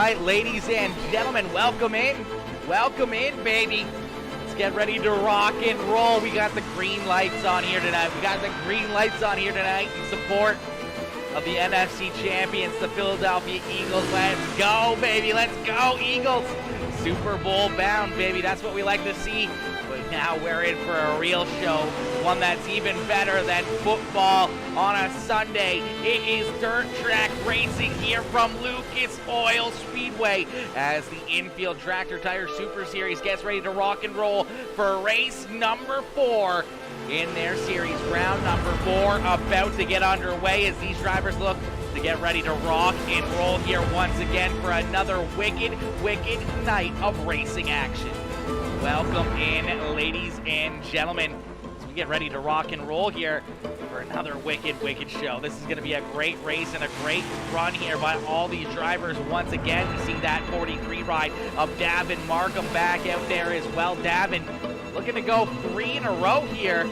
right, ladies and gentlemen, welcome in. Welcome in, baby. Let's get ready to rock and roll. We got the green lights on here tonight. In support of the NFC champions, the Philadelphia Eagles. Let's go, baby. Let's go, Eagles. Super Bowl bound, baby. That's what we like to see. But now we're in for a real show, one that's even better than football on a Sunday. It is dirt track racing here from Lucas Oil Speedway as the Infield Tractor Tire Super Series gets ready to rock and roll for race number 4 in their series. Round number 4 about to get underway as these drivers look to get ready to rock and roll here once again for another wicked night of racing action. Welcome in, ladies and gentlemen, as we get ready to rock and roll here for another wicked show. This is going to be a great race and a great run here by all these drivers. Once again, we see that 43 ride of Davin Markham back out there as well. Davin looking to go 3 in a row here.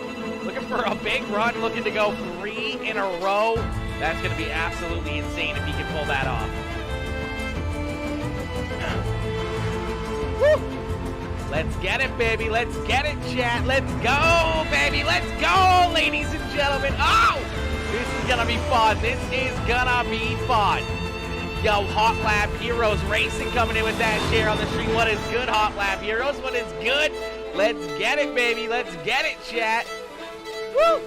Looking for a big run, looking to go 3 in a row. That's going to be absolutely insane if he can pull that off. Woo! Let's get it, baby. Let's get it, chat. Let's go, baby. Let's go, ladies and gentlemen. Oh, this is going to be fun. This is going to be fun. Yo, Hot Lap Heroes Racing coming in with that share on the stream. What is good, Hot Lap Heroes? What is good? Let's get it, baby. Let's get it, chat. Woo!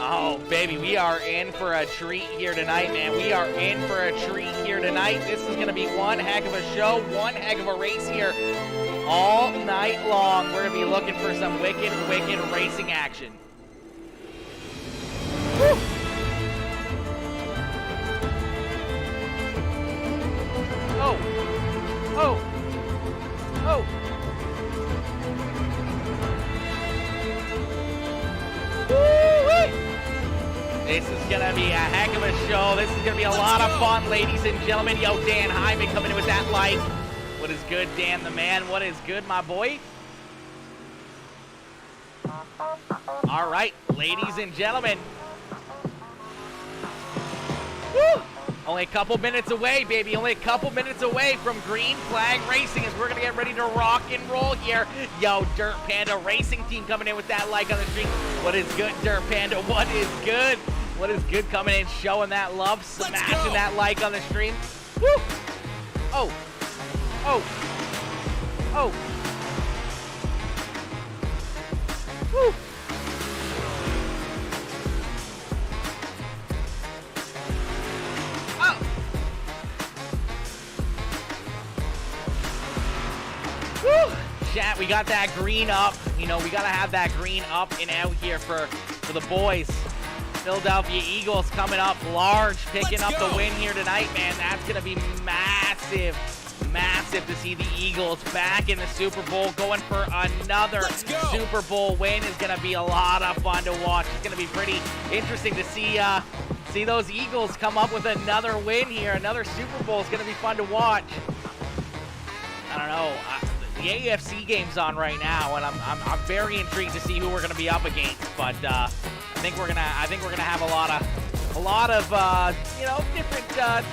Oh, baby, we are in for a treat here tonight, man. We are in for a treat here tonight. This is going to be one heck of a show, one heck of a race here all night long. We're going to be looking for some wicked racing action. Woo! Oh! Oh! Oh! This is going to be a heck of a show. This is going to be a lot of fun, ladies and gentlemen. Yo, Dan Hyman coming in with that like. What is good, Dan the man? What is good, my boy? All right, ladies and gentlemen. Woo! Only a couple minutes away, baby. Only a couple minutes away from Green Flag Racing as we're going to get ready to rock and roll here. Yo, Dirt Panda Racing Team coming in with that like on the stream. What is good, Dirt Panda? What is good? What is good coming in, showing that love, smashing that like on the stream. Woo! Oh. Oh. Oh. Woo! Woo! Chat, we got that green up. You know, we got to have that green up and out here for the boys. Philadelphia Eagles coming up large, picking up the win here tonight, man. That's going to be massive to see the Eagles back in the Super Bowl, going for another Super Bowl win. Is going to be a lot of fun to watch. It's going to be pretty interesting to see those Eagles come up with another win here. Another Super Bowl is going to be fun to watch. I don't know. The AFC game's on right now, and I'm very intrigued to see who we're going to be up against. But I think we're gonna have a lot of you know,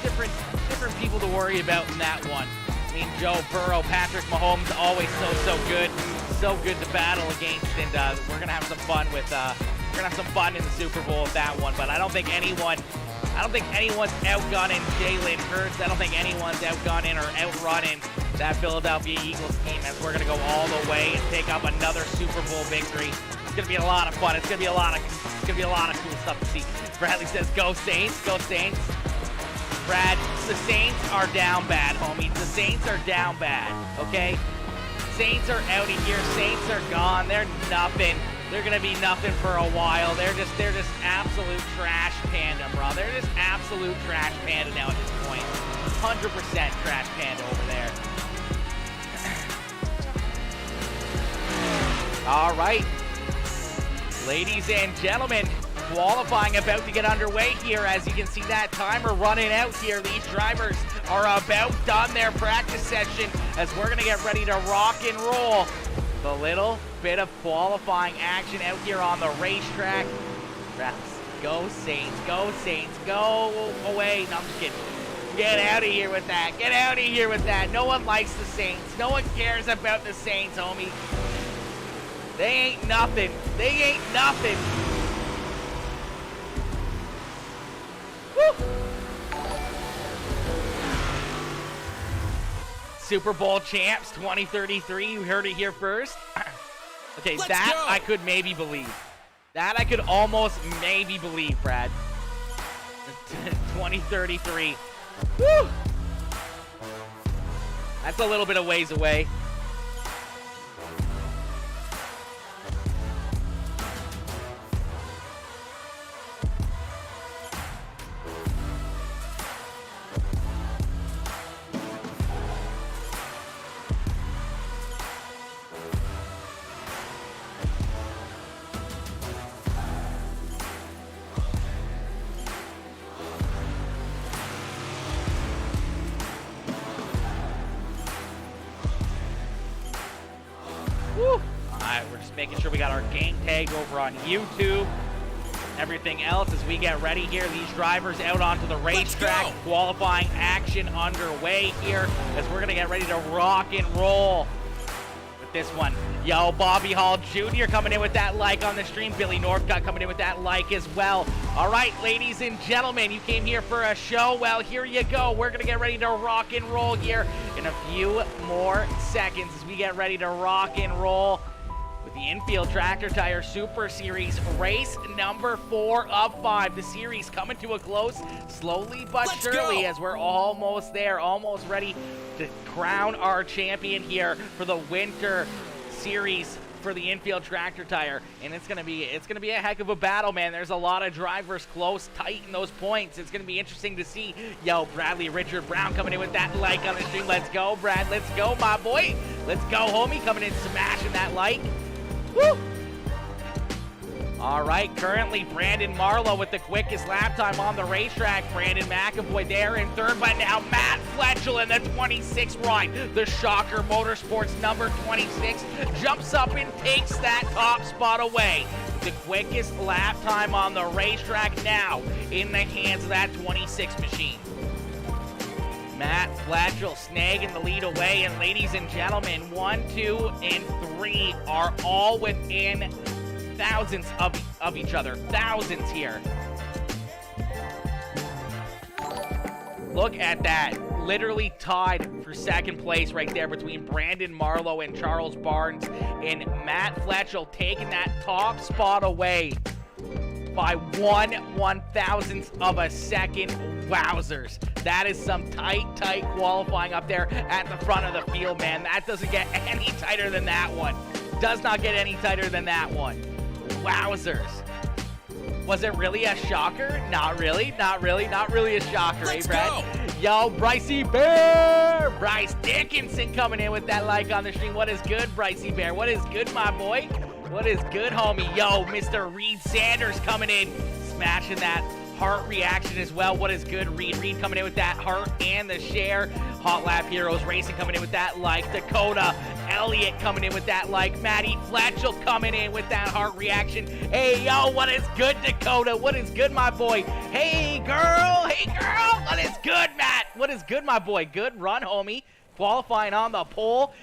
different people to worry about in that one. I mean, Joe Burrow, Patrick Mahomes, always so good to battle against, and we're gonna have some fun with in the Super Bowl with that one. But I don't think anyone's outgunning Jalen Hurts. I don't think anyone's outgunning or outrunning that Philadelphia Eagles team, as we're going to go all the way and pick up another Super Bowl victory. It's going to be a lot of fun. It's going to be a lot of cool stuff to see. Bradley says, "Go Saints, go Saints." Brad, the Saints are down bad, homies. The Saints are down bad. Okay, Saints are out of here. Saints are gone. They're nothing. They're going to be nothing for a while. They're just absolute trash panda, bro. They're just absolute trash panda now at this point. 100% trash panda over there. All right, ladies and gentlemen, qualifying about to get underway here. As you can see that timer running out here. These drivers are about done their practice session as we're going to get ready to rock and roll. The little bit of qualifying action out here on the racetrack. Go Saints, go Saints, go away. No, I'm just kidding. Get out of here with that. Get out of here with that. No one likes the Saints. No one cares about the Saints, homie. They ain't nothing. They ain't nothing. Woo. Super Bowl champs 2033. You heard it here first. Okay, that I could maybe believe. That I could almost maybe believe, Brad. 2033. Woo! That's a little bit of ways away. Alright, we're just making sure we got our game tag over on YouTube. Everything else as we get ready here. These drivers out onto the racetrack. Qualifying action underway here as we're going to get ready to rock and roll with this one. Yo, Bobby Hall Jr. coming in with that like on the stream. Billy Northcutt coming in with that like as well. All right, ladies and gentlemen, you came here for a show. Well, here you go. We're going to get ready to rock and roll here in a few more seconds as we get ready to rock and roll with the Infield Tractor Tire Super Series race number 4 of 5. The series coming to a close slowly but surely as we're almost there, almost ready to crown our champion here for the winter series for the Infield Tractor Tire, and it's gonna be a heck of a battle, man. There's a lot of drivers close, tight in those points. It's gonna be interesting to see. Yo, Bradley Richard Brown coming in with that like on the stream. Let's go, Brad. Let's go, my boy. Let's go, homie. Coming in smashing that like. Woo! All right, currently Brandon Marlowe with the quickest lap time on the racetrack. Brandon McAvoy there in third, but now Matt Fletchel in the 26 ride. The Shocker Motorsports number 26 jumps up and takes that top spot away. The quickest lap time on the racetrack now in the hands of that 26 machine. Matt Fletchel snagging the lead away, and ladies and gentlemen, 1, 2, and 3 are all within thousands of each other. Thousands here. Look at that. Literally tied for second place right there between Brandon Marlowe and Charles Barnes. And Matt Fletchel taking that top spot away by 1/1000th of a second. Wowzers. That is some tight qualifying up there at the front of the field, man. That doesn't get any tighter than that one. Does not get any tighter than that one. Wowzers. Was it really a shocker? Not really a shocker, eh, Brad? Yo, Brycey Bear! Bryce Dickinson coming in with that like on the stream. What is good, Brycey Bear? What is good, my boy? What is good, homie? Yo, Mr. Reed Sanders coming in, smashing that heart reaction as well. What is good, Reed? Reed coming in with that heart and the share. Hot Lap Heroes Racing coming in with that like. Dakota Elliott coming in with that like. Matty Fletchel coming in with that heart reaction. Hey, yo, what is good, Dakota? What is good, my boy? Hey, girl. Hey, girl. What is good, Matt? What is good, my boy? Good run, homie. Qualifying on the pole.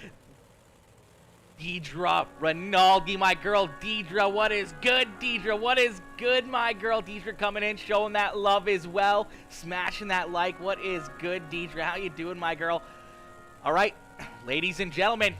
Deidre Rinaldi, my girl Deidre. What is good, Deidre? What is good, my girl Deidre? Coming in, showing that love as well. Smashing that like. What is good, Deidre? How you doing, my girl? All right, ladies and gentlemen,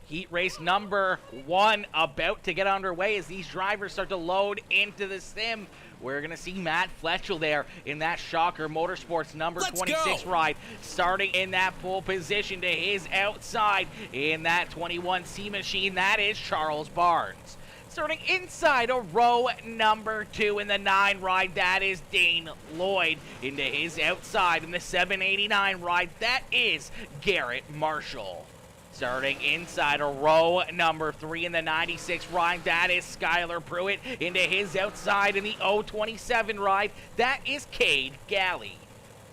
heat race number 1 about to get underway as these drivers start to load into the sim. We're going to see Matt Fletchel there in that Shocker Motorsports number 26 ride, starting in that pole position to his outside in that 21C machine. That is Charles Barnes. Starting inside of row number 2 in the 9 ride, that is Dane Lloyd. Into his outside in the 789 ride, that is Garrett Marshall. Starting inside of row number 3 in the 96 ride, that is Skylar Pruitt. Into his outside in the 027 ride, that is Cade Galley.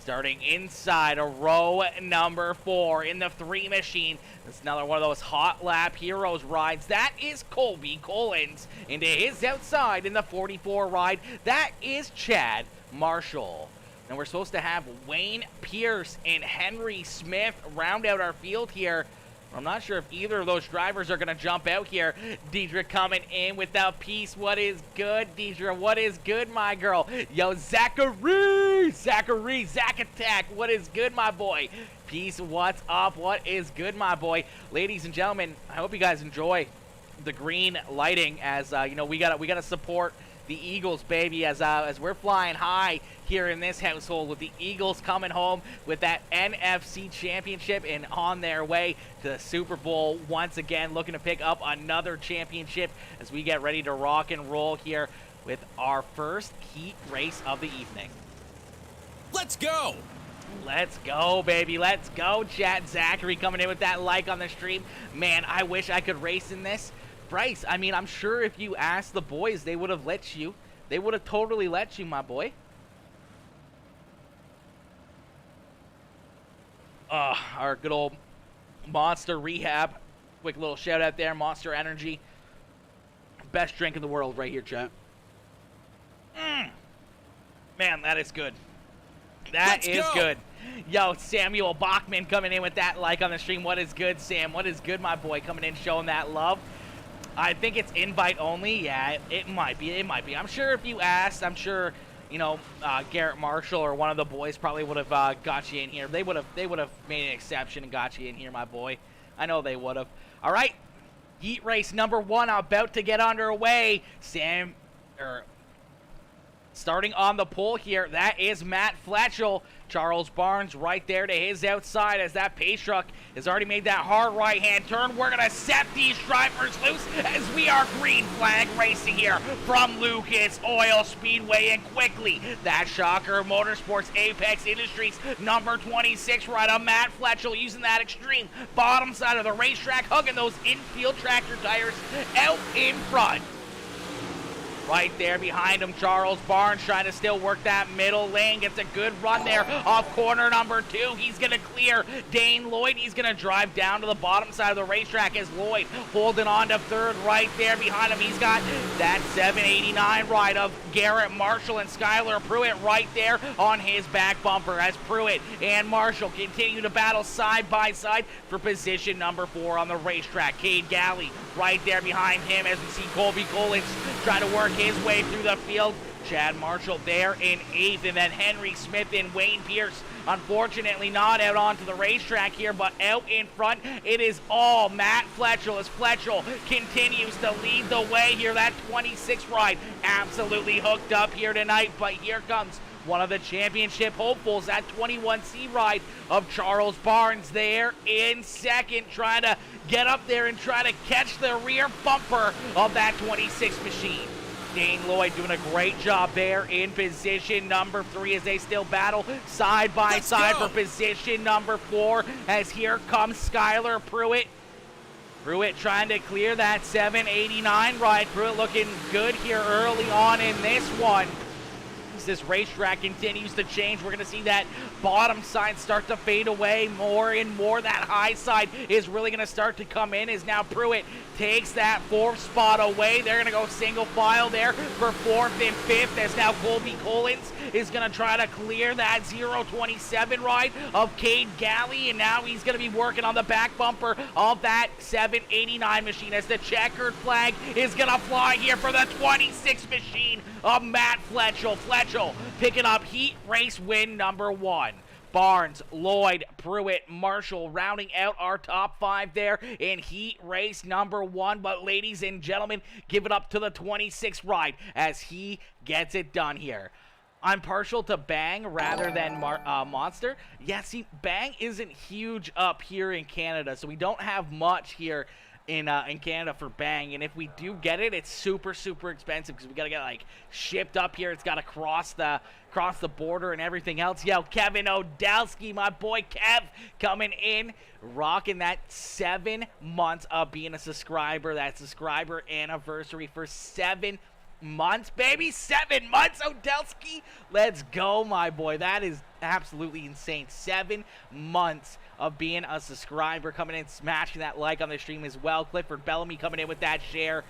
Starting inside of row number 4 in the 3 machine, that's another one of those Hot Lap Heroes rides, that is Colby Collins. Into his outside in the 44 ride, that is Chad Marshall. And we're supposed to have Wayne Pierce and Henry Smith round out our field here. I'm not sure if either of those drivers are going to jump out here. Deidre coming in with that piece. What is good, Deidre? What is good, my girl? Yo, Zachary, Zach Attack. What is good, my boy? Peace, what's up? What is good, my boy? Ladies and gentlemen, I hope you guys enjoy the green lighting as, you know, we gotta support the Eagles, baby, as we're flying high here in this household with the Eagles coming home with that NFC Championship and on their way to the Super Bowl once again, looking to pick up another championship as we get ready to rock and roll here with our first heat race of the evening. Let's go! Let's go, baby. Let's go, chat. Zachary coming in with that like on the stream. Man, I wish I could race in this. Bryce, I mean, I'm sure if you asked the boys, they would have let you. They would have totally let you, my boy. Our good old Monster Rehab. Quick little shout out there, Monster Energy. Best drink in the world right here, chat. Man, that is good. That is good. Yo, Samuel Bachman coming in with that like on the stream. What is good, Sam? What is good, my boy? Coming in, showing that love. I think it's invite only. Yeah, it might be. It might be. I'm sure if you asked, I'm sure, you know, Garrett Marshall or one of the boys probably would have got you in here. They would have made an exception and got you in here, my boy. I know they would have. All right, heat race number 1 about to get underway. Starting on the pole here, that is Matt Fletchel. Charles Barnes right there to his outside as that pace truck has already made that hard right-hand turn. We're going to set these drivers loose as we are green flag racing here from Lucas Oil Speedway. And quickly, that Shocker Motorsports Apex Industries number 26 ride on Matt Fletchel using that extreme bottom side of the racetrack, hugging those Infield tractor tires out in front. Right there behind him, Charles Barnes trying to still work that middle lane. Gets a good run there off corner number 2. He's going to clear Dane Lloyd. He's going to drive down to the bottom side of the racetrack as Lloyd holding on to 3rd right there behind him. He's got that 789 ride of Garrett Marshall and Skylar Pruitt right there on his back bumper as Pruitt and Marshall continue to battle side by side for position number 4 on the racetrack. Cade Galley right there behind him as we see Colby Collins try to work his way through the field. Chad Marshall there in 8th, and then Henry Smith and Wayne Pierce, unfortunately not out onto the racetrack here, but out in front, it is all Matt Fletchel as Fletchel continues to lead the way here. That 26 ride absolutely hooked up here tonight, but here comes one of the championship hopefuls, that 21C ride of Charles Barnes there in 2nd, trying to get up there and try to catch the rear bumper of that 26 machine. Dane Lloyd doing a great job there in position number 3 as they still battle side by side for position number 4 as here comes Skylar Pruitt. Pruitt trying to clear that 789 ride. Pruitt looking good here early on in this one. As this racetrack continues to change, we're going to see that bottom side start to fade away more and more. That high side is really going to start to come in as now Pruitt takes that 4th spot away. They're going to go single file there for 4th and 5th as now Colby Collins is going to try to clear that 027 ride of Cade Galley, and now he's going to be working on the back bumper of that 789 machine as the checkered flag is going to fly here for the 26 machine of Matt Fletchel. Fletchel picking up heat race win number 1. Barnes, Lloyd, Pruitt, Marshall rounding out our top 5 there in heat race number 1. But ladies and gentlemen, give it up to the 26 ride as he gets it done here. I'm partial to Bang rather than Monster. Yeah, see, Bang isn't huge up here in Canada, so we don't have much here in Canada for Bang, and if we do get it, it's super expensive because we gotta get like shipped up here. It's gotta cross the border and everything else. Yo, Kevin Odelsky, my boy Kev, coming in, rocking that 7 months of being a subscriber. That subscriber anniversary for 7 months, baby. 7 months, Odelsky. Let's go, my boy. That is absolutely insane. 7 months of being a subscriber, coming in, smashing that like on the stream as well. Clifford Bellamy coming in with that share.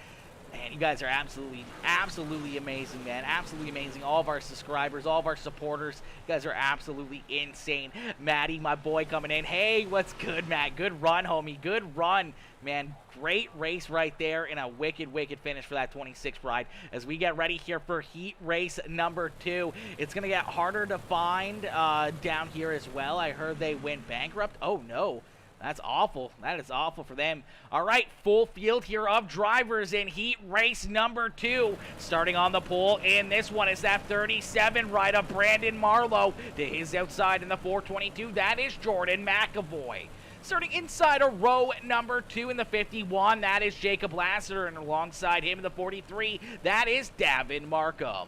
Man, you guys are absolutely amazing, man. Absolutely amazing. All of our subscribers, all of our supporters, you guys are absolutely insane. Matty, my boy, coming in. Hey, what's good, Matt? Good run, homie. Good run, man. Great race right there and a wicked finish for that 26th ride as we get ready here for heat race number 2. It's going to get harder to find down here as well. I heard they went bankrupt. Oh, no. That's awful. That is awful for them. All right, full field here of drivers in heat race number 2. Starting on the pole in this one is that 37 ride of Brandon Marlowe. To his outside in the 422, that is Jordan McAvoy. Starting inside of row number 2 in the 51, that is Jacob Lassiter. And alongside him in the 43, that is Davin Markham.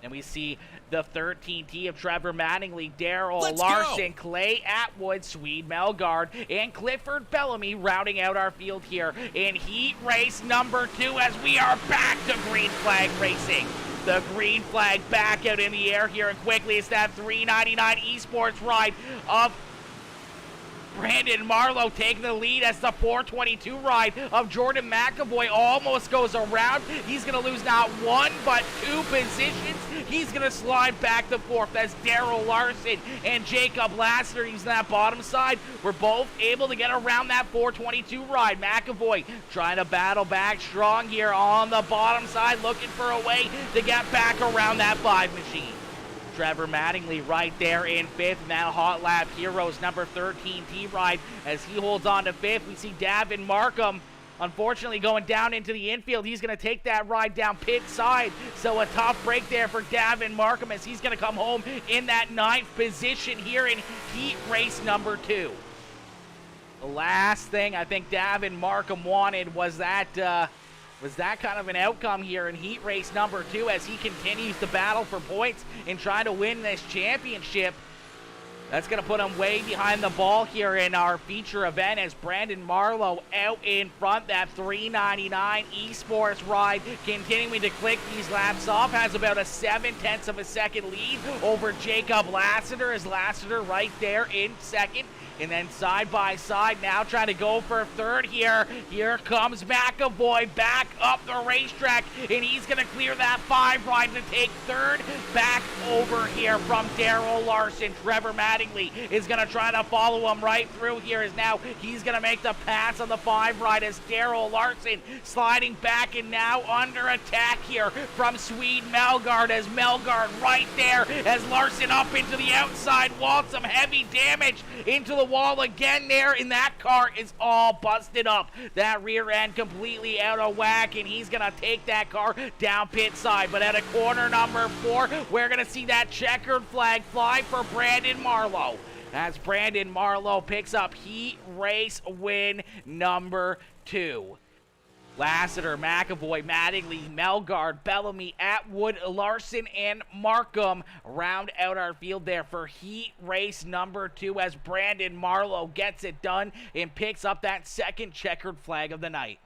And we see the 13T of Trevor Mattingly, Daryl Larson, Clay Atwood, Swede Melgard, and Clifford Bellamy rounding out our field here in heat race number 2 as we are back to green flag racing. The green flag back out in the air here, and quickly it's that 399 esports ride of Brandon Marlowe taking the lead as the 422 ride of Jordan McAvoy almost goes around. He's going to lose not 1 but 2 positions. He's going to slide back to 4th as Daryl Larson and Jacob Lassiter using that bottom side. We're both able to get around that 422 ride. McAvoy trying to battle back strong here on the bottom side, looking for a way to get back around that 5 machine. Trevor Mattingly right there in 5th, and that Hot Lap Heroes number 13T ride as he holds on to 5th. We see Davin Markham unfortunately going down into the infield. He's going to take that ride down pit side, so a tough break there for Davin Markham as he's going to come home in that 9th position here in heat race number 2. The last thing I think Davin Markham wanted was that kind of an outcome here in heat race number 2 as he continues to battle for points and trying to win this championship. That's going to put him way behind the ball here in our feature event as Brandon Marlowe out in front. That 399 esports ride continuing to click these laps off. Has about a 0.7 of a second lead over Jacob Lassiter as Lassiter right there in 2nd. And then side by side now trying to go for 3rd here. Here comes McAvoy back up the racetrack, and he's going to clear that 5 ride to take 3rd. Back over here from Daryl Larson. Trevor Mattingly is going to try to follow him right through here as now he's going to make the pass on the 5 ride as Daryl Larson sliding back and now under attack here from Swede Melgard as Melgard right there as Larson up into the outside wall. Some heavy damage into the wall again there, and that car is all busted up. That rear end completely out of whack, and he's gonna take that car down pit side. But at a corner number 4, we're gonna see that checkered flag fly for Brandon Marlowe as Brandon Marlowe picks up heat race win number 2. Lassiter, McAvoy, Mattingly, Melgard, Bellamy, Atwood, Larson, and Markham round out our field there for heat race number 2 as Brandon Marlowe gets it done and picks up that 2nd checkered flag of the night.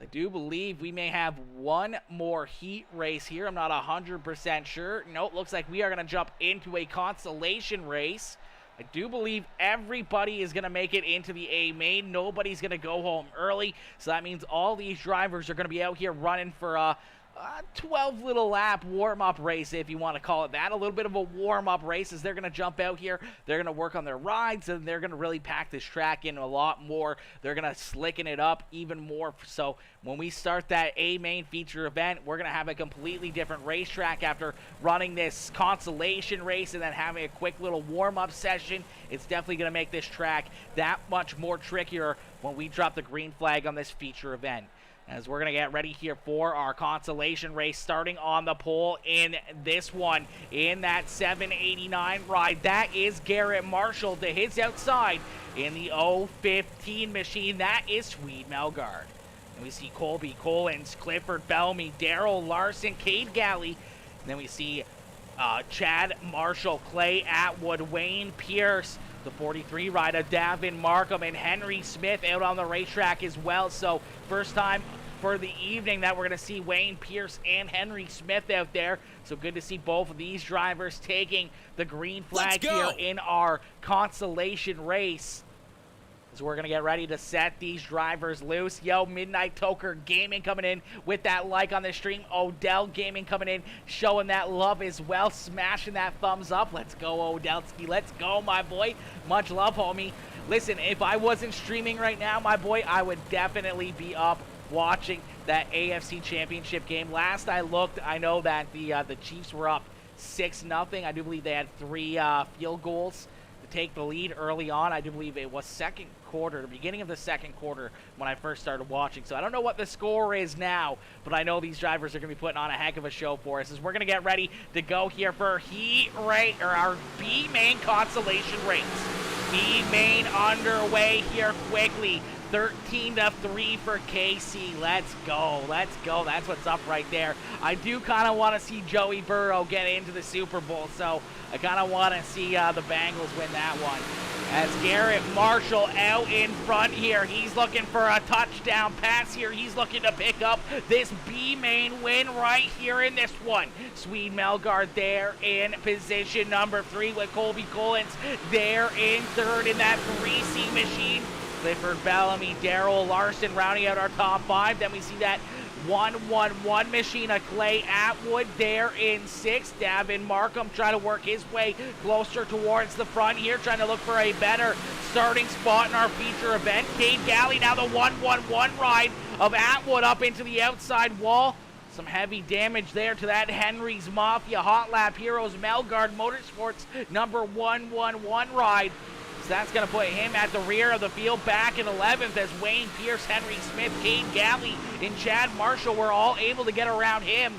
I do believe we may have one more heat race here. I'm not 100% sure. No, it looks like we are going to jump into a consolation race. I do believe everybody is going to make it into the A main. Nobody's going to go home early. So that means all these drivers are going to be out here running for a 12 little lap warm-up race, if you want to call it that. A little bit of a warm-up race as they're going to jump out here. They're going to work on their rides, and they're going to really pack this track in a lot more. They're going to slicken it up even more. So when we start that A main feature event, we're going to have a completely different racetrack after running this consolation race and then having a quick little warm-up session. It's definitely going to make this track that much more trickier when we drop the green flag on this feature event. As we're going to get ready here for our consolation race, starting on the pole in this one, in that 789 ride. That is Garrett Marshall to his outside in the 015 machine. That is Swede Melgard. And we see Colby Collins, Clifford Bellamy, Daryl Larson, Cade Galley. And then we see Chad Marshall, Clay Atwood, Wayne Pierce, the 43 rider, Davin Markham, and Henry Smith out on the racetrack as well. So first time for the evening that we're going to see Wayne Pierce and Henry Smith out there. So good to see both of these drivers taking the green flag here in our consolation race. So we're going to get ready to set these drivers loose. Yo, Midnight Toker Gaming coming in with that like on the stream. Odell Gaming coming in, showing that love as well, smashing that thumbs up. Let's go, Odelski. Let's go, my boy. Much love, homie. Listen, if I wasn't streaming right now, my boy, I would definitely be up watching that AFC Championship game. Last I looked, I know that the Chiefs were up 6-0. I do believe they had 3 field goals to take the lead early on. I do believe it was second quarter, the beginning of the second quarter when I first started watching. So I don't know what the score is now, but I know these drivers are going to be putting on a heck of a show for us as we're going to get ready to go here for our B main consolation race. B main underway here quickly. 13-3 for KC. Let's go. Let's go. That's what's up right there. I do kind of want to see Joey Burrow get into the Super Bowl, so I kind of want to see the Bengals win that one. As Garrett Marshall out in front here. He's looking for a touchdown pass here. He's looking to pick up this B main win right here in this one. Swede Melgard there in position number 3 with Colby Collins there in third in that 3C machine. Clifford Bellamy, Darrell Larson rounding out our top 5. Then we see that 1-1-1 machine of Clay Atwood there in 6th. Davin Markham trying to work his way closer towards the front here, trying to look for a better starting spot in our feature event. Cade Galley now the 1-1-1 ride of Atwood up into the outside wall. Some heavy damage there to that Henry's Mafia Hot Lap Heroes Melgard Motorsports number 1-1-1 ride. So that's going to put him at the rear of the field back in 11th as Wayne Pierce, Henry Smith, Cade Galley, and Chad Marshall were all able to get around him.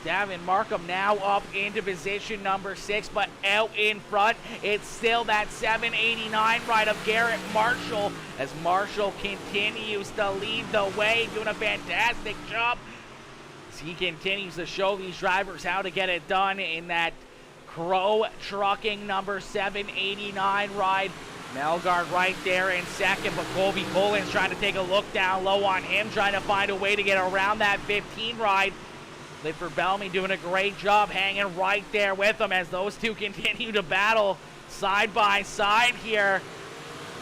Davin Markham now up into position number 6, but out in front, it's still that 789 ride of Garrett Marshall as Marshall continues to lead the way, doing a fantastic job. As he continues to show these drivers how to get it done in that Crow Trucking number 789 ride. Melgard right there in second, but Colby Collins trying to take a look down low on him, trying to find a way to get around that 15 ride. Clifford Bellamy doing a great job hanging right there with him as those two continue to battle side by side here.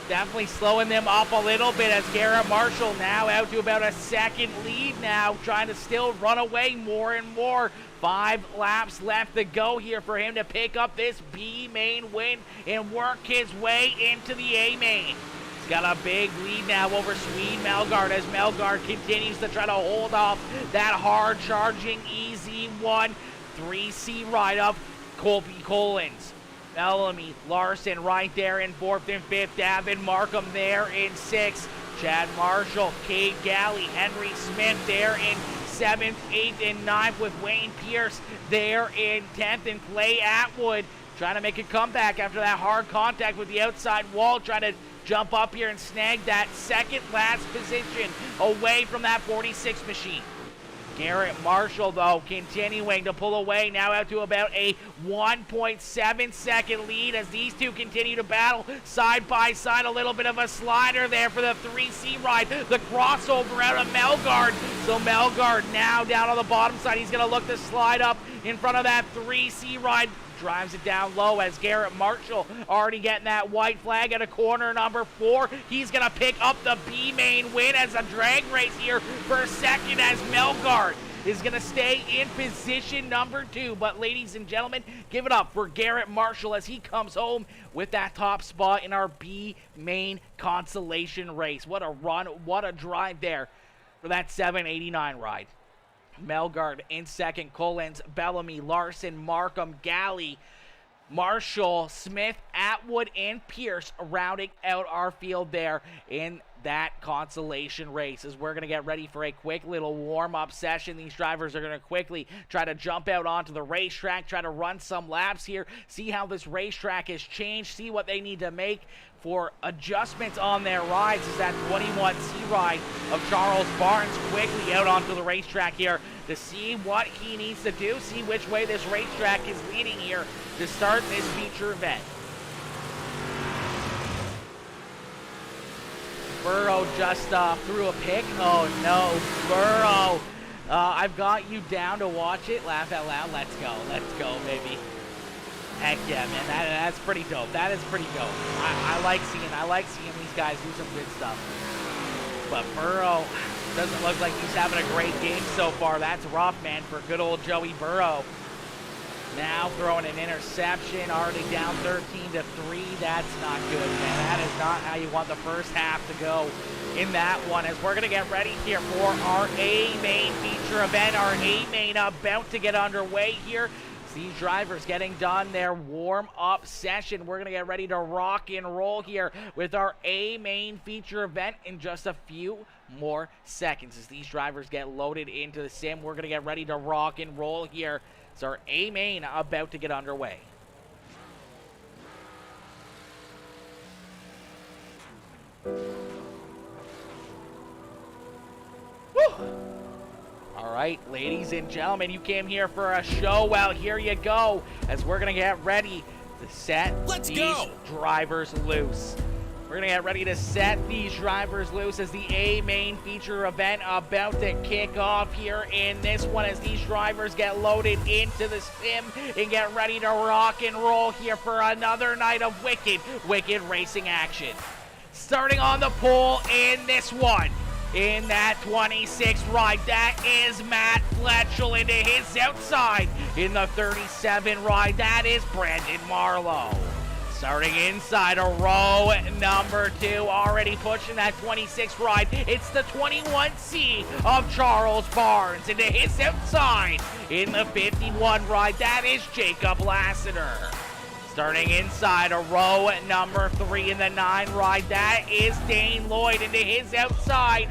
Definitely slowing them up a little bit as Garrett Marshall now out to about a second lead now, trying to still run away more and more. 5 laps left to go here for him to pick up this B main win and work his way into the A main. He's got a big lead now over Swede Melgard as Melgard continues to try to hold off that hard charging easy 3C ride up Colby Collins. Bellamy, Larson right there in 4th and 5th. Davin Markham there in 6th. Chad Marshall, Cade Galley, Henry Smith there in 7th, 8th, and 9th with Wayne Pierce there in 10th. And Clay Atwood trying to make a comeback after that hard contact with the outside wall, trying to jump up here and snag that second last position away from that 46 machine. Garrett Marshall, though, continuing to pull away, now out to about a 1.7 second lead as these two continue to battle side by side. A little bit of a slider there for the 3C ride. The crossover out of Melgard. So Melgard now down on the bottom side. He's going to look to slide up in front of that 3C ride. Drives it down low as Garrett Marshall already getting that white flag at a corner number 4. He's going to pick up the B main win as a drag race here for a second as Melgard is going to stay in position number 2. But ladies and gentlemen, give it up for Garrett Marshall as he comes home with that top spot in our B main consolation race. What a run, what a drive there for that 789 ride. Melgard in second, Collins, Bellamy, Larson, Markham, Galley, Marshall, Smith, Atwood, and Pierce rounding out our field there in that consolation race as we're going to get ready for a quick little warm-up session. These drivers are going to quickly try to jump out onto the racetrack, try to run some laps here, see how this racetrack has changed, see what they need to make for adjustments on their rides as that 21C ride of Charles Barnes quickly out onto the racetrack here to see what he needs to do, see which way this racetrack is leading here to start this feature event. Burrow just threw a pick. Oh no, Burrow. I've got you down to watch it. Laugh out loud. Let's go, baby. Heck yeah, man. That's pretty dope. That is pretty dope. I like seeing these guys do some good stuff. But Burrow doesn't look like he's having a great game so far. That's rough, man, for good old Joey Burrow. Now throwing an interception, already down 13-3. That's not good, man. That is not how you want the first half to go in that one, as we're going to get ready here for our A-Main feature event. Our A-Main about to get underway here. These drivers getting done their warm-up session. We're going to get ready to rock and roll here with our A-Main feature event in just a few more seconds. As these drivers get loaded into the sim, we're going to get ready to rock and roll here. It's our A-Main about to get underway. All right, ladies and gentlemen, you came here for a show. Well, here you go, as we're going to get ready to set these drivers loose. We're going to get ready to set these drivers loose as the A-Main feature event about to kick off here in this one, as these drivers get loaded into the sim and get ready to rock and roll here for another night of wicked racing action. Starting on the pole in this one, in that 26 ride, that is Matt Fletchel into his outside. In the 37 ride, that is Brandon Marlowe. Starting inside a row number 2, already pushing that 26 ride. It's the 21C of Charles Barnes into his outside. In the 51 ride, that is Jacob Lassiter. Starting inside a row number 3 in the 9 ride, that is Dane Lloyd into his outside.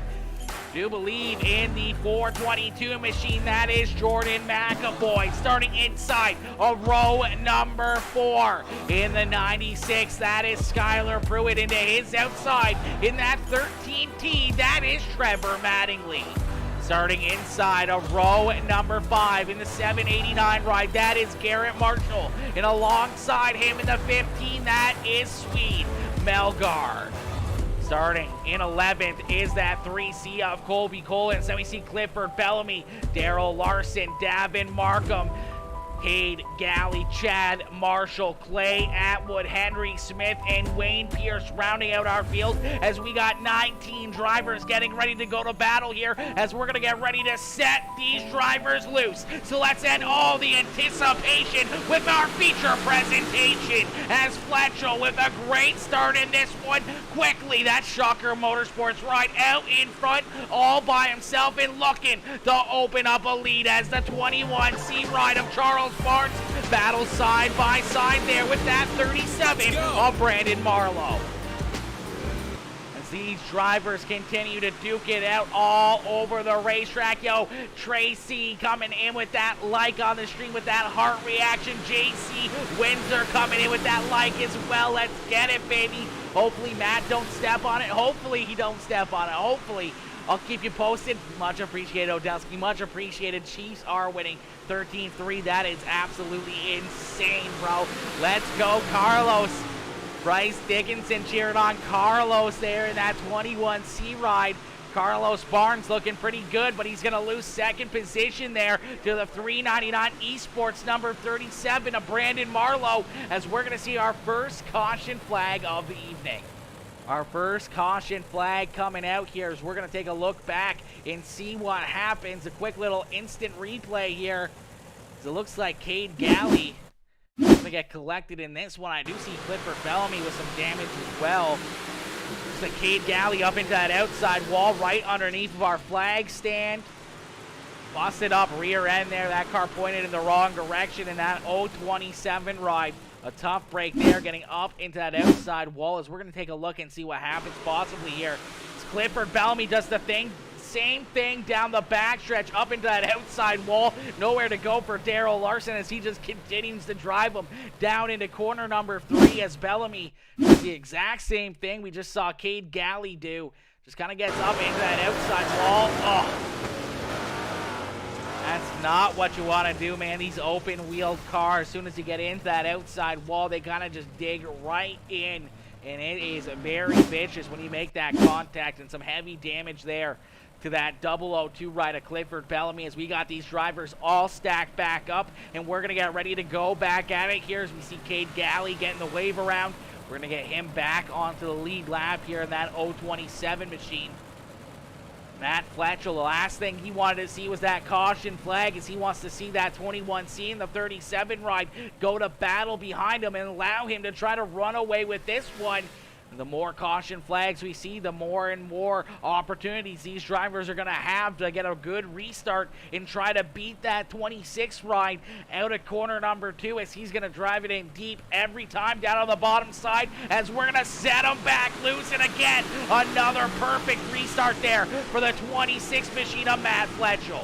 Do believe in the 422 machine, that is Jordan McAvoy. Starting inside a row number 4 in the 96, that is Skylar Pruitt into his outside. In that 13T, that is Trevor Mattingly. Starting inside a row number 5 in the 789 ride, that is Garrett Marshall. And alongside him in the 15, that is Swede Melgar. Starting in 11th is that 3C of Colby Collins. Then we see Clifford Bellamy, Daryl Larson, Davin Markham, Cade Galley, Chad Marshall, Clay Atwood, Henry Smith, and Wayne Pierce rounding out our field, as we got 19 drivers getting ready to go to battle here, as we're going to get ready to set these drivers loose. So let's end all the anticipation with our feature presentation, as Fletchel with a great start in this one. Quickly, that Shocker Motorsports ride out in front all by himself and looking to open up a lead, as the 21C ride of Charles Barnes battles side by side there with that 37 of Brandon Marlowe. As these drivers continue to duke it out all over the racetrack. Yo, Tracy coming in with that like on the stream with that heart reaction. JC Windsor coming in with that like as well. Let's get it, baby. Hopefully Matt don't step on it. Hopefully he don't step on it. Hopefully. I'll keep you posted. Much appreciated, Odelsky. Much appreciated. Chiefs are winning 13-3. That is absolutely insane, bro. Let's go, Carlos. Bryce Dickinson cheering on Carlos there in that 21C ride. Carlos Barnes looking pretty good, but he's going to lose second position there to the 399 Esports number 37 of Brandon Marlowe, as we're going to see our first caution flag of the evening. Our first caution flag coming out here, as we're going to take a look back and see what happens. A quick little instant replay here. So it looks like Cade Galley is going to get collected in this one. I do see Clifford Bellamy with some damage as well. Looks like Cade Galley up into that outside wall right underneath of our flag stand. Busted up rear end there. That car pointed in the wrong direction in that 027 ride. A tough break there, getting up into that outside wall, as we're going to take a look and see what happens possibly here. As Clifford Bellamy does the same thing down the backstretch, up into that outside wall. Nowhere to go for Daryl Larson, as he just continues to drive him down into corner number 3, as Bellamy does the exact same thing we just saw Cade Galley do. Just kind of gets up into that outside wall. Oh. That's not what you want to do, man. These open-wheeled cars, as soon as you get into that outside wall, they kind of just dig right in. And it is very vicious when you make that contact, and some heavy damage there to that 002 ride of Clifford Bellamy, as we got these drivers all stacked back up, and we're going to get ready to go back at it here as we see Cade Galley getting the wave around. We're going to get him back onto the lead lap here in that 027 machine. Matt Fletcher, the last thing he wanted to see was that caution flag, as he wants to see that 21C in the 37 ride go to battle behind him and allow him to try to run away with this one. The more caution flags we see, the more and more opportunities these drivers are going to have to get a good restart and try to beat that 26 ride out of corner number 2, as he's going to drive it in deep every time down on the bottom side, as we're going to set him back loose. And again, another perfect restart there for the 26 machine of Matt Fletcher.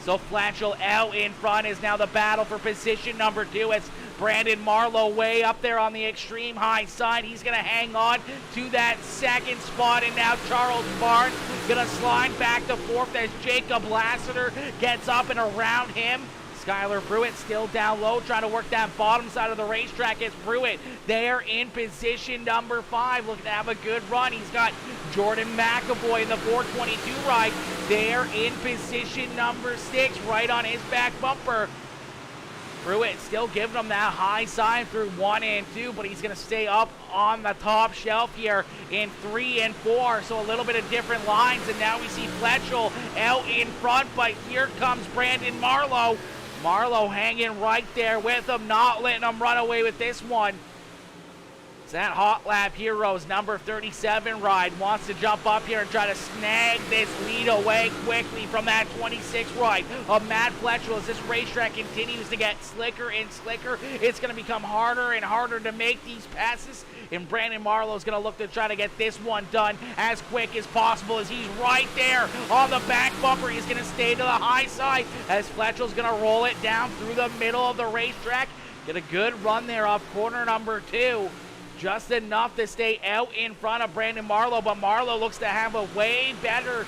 So Fletcher out in front is now the battle for position number 2, as Brandon Marlowe way up there on the extreme high side. He's going to hang on to that second spot, and now Charles Barnes going to slide back to 4th as Jacob Lassiter gets up and around him. Skylar Pruitt still down low, trying to work that bottom side of the racetrack. As Pruitt there in position number 5, looking to have a good run. He's got Jordan McAvoy in the 422 ride there in position number 6, right on his back bumper. Pruitt still giving him that high side through 1 and 2, but he's going to stay up on the top shelf here in 3 and 4, so a little bit of different lines. And now we see Fletcher out in front, but here comes Brandon Marlowe. Marlowe hanging right there with him, not letting him run away with this one. That Hot Lap Heroes number 37 ride wants to jump up here and try to snag this lead away quickly from that 26 ride of Matt Fletcher. As this racetrack continues to get slicker and slicker, it's going to become harder and harder to make these passes, and Brandon Marlowe is going to look to try to get this one done as quick as possible, as he's right there on the back bumper. He's going to stay to the high side as Fletcher's going to roll it down through the middle of the racetrack. Get a good run there off corner number 2. Just enough to stay out in front of Brandon Marlowe, but Marlowe looks to have a way better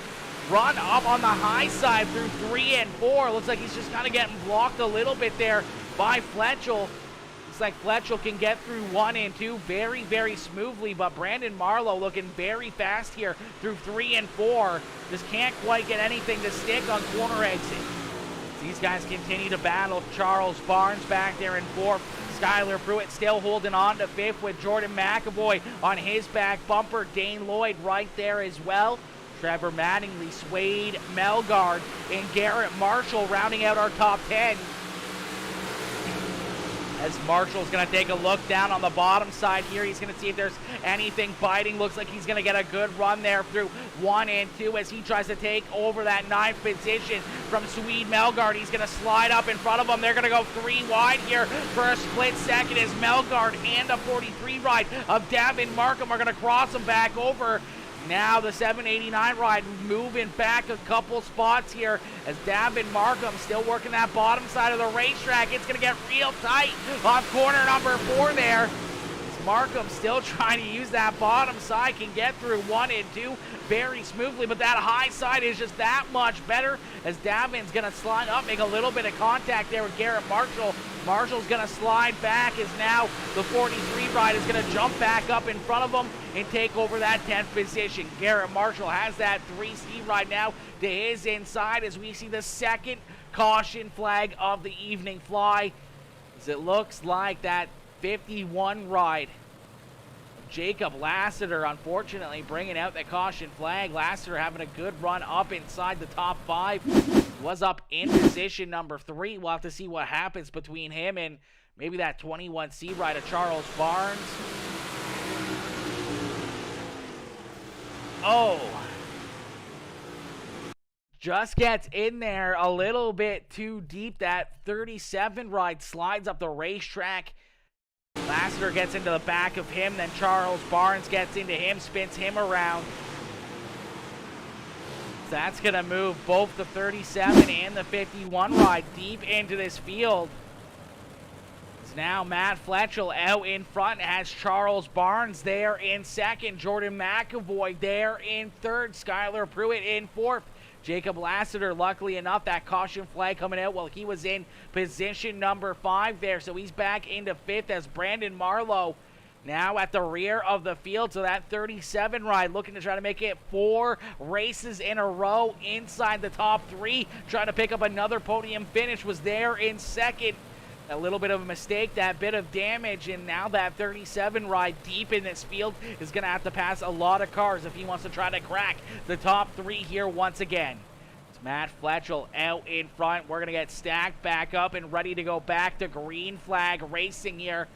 run up on the high side through 3 and 4. Looks like he's just kind of getting blocked a little bit there by Fletcher. Looks like Fletcher can get through 1 and 2 very, very smoothly, but Brandon Marlowe looking very fast here through 3 and 4. Just can't quite get anything to stick on corner exit. These guys continue to battle. Charles Barnes back there in 4th. Skylar Pruitt still holding on to 5th with Jordan McAvoy on his back bumper. Dane Lloyd right there as well. Trevor Mattingly, Swade Melgard, and Garrett Marshall rounding out our top 10. As Marshall's going to take a look down on the bottom side here. He's going to see if there's anything biting. Looks like he's going to get a good run there through 1 and 2 as he tries to take over that 9th position from Swede Melgard. He's going to slide up in front of him. They're going to go 3 wide here for a split second as Melgard and the 43 ride of Davin Markham are going to cross him back over. Now the 789 ride moving back a couple spots here as Davin Markham still working that bottom side of the racetrack. It's going to get real tight on corner number 4 there. Markham still trying to use that bottom side, can get through 1 and 2 very smoothly, but that high side is just that much better as Davin's going to slide up, make a little bit of contact there with Garrett Marshall. Marshall's going to slide back as now the 43 ride is going to jump back up in front of him and take over that 10th position. Garrett Marshall has that 3C ride now to his inside as we see the second caution flag of the evening fly, as it looks like that 51 ride. Jacob Lassiter, unfortunately, bringing out the caution flag. Lassiter having a good run up inside the top 5. Was up in position number 3. We'll have to see what happens between him and maybe that 21C ride of Charles Barnes. Oh. Just gets in there a little bit too deep. That 37 ride slides up the racetrack. Lassiter gets into the back of him, then Charles Barnes gets into him, spins him around. So that's going to move both the 37 and the 51 ride deep into this field. It's now Matt Fletcher out in front, has Charles Barnes there in second, Jordan McAvoy there in third, Skylar Pruitt in fourth. Jacob Lassiter, luckily enough, that caution flag coming out while he was in position number 5 there. So he's back into 5th as Brandon Marlowe now at the rear of the field. So that 37 ride looking to try to make it 4 races in a row inside the top 3. Trying to pick up another podium finish, was there in second. A little bit of a mistake, that bit of damage, and now that 37 ride deep in this field is going to have to pass a lot of cars if he wants to try to crack the top 3 here once again. It's Matt Fletchel out in front. We're going to get stacked back up and ready to go back to green flag racing here.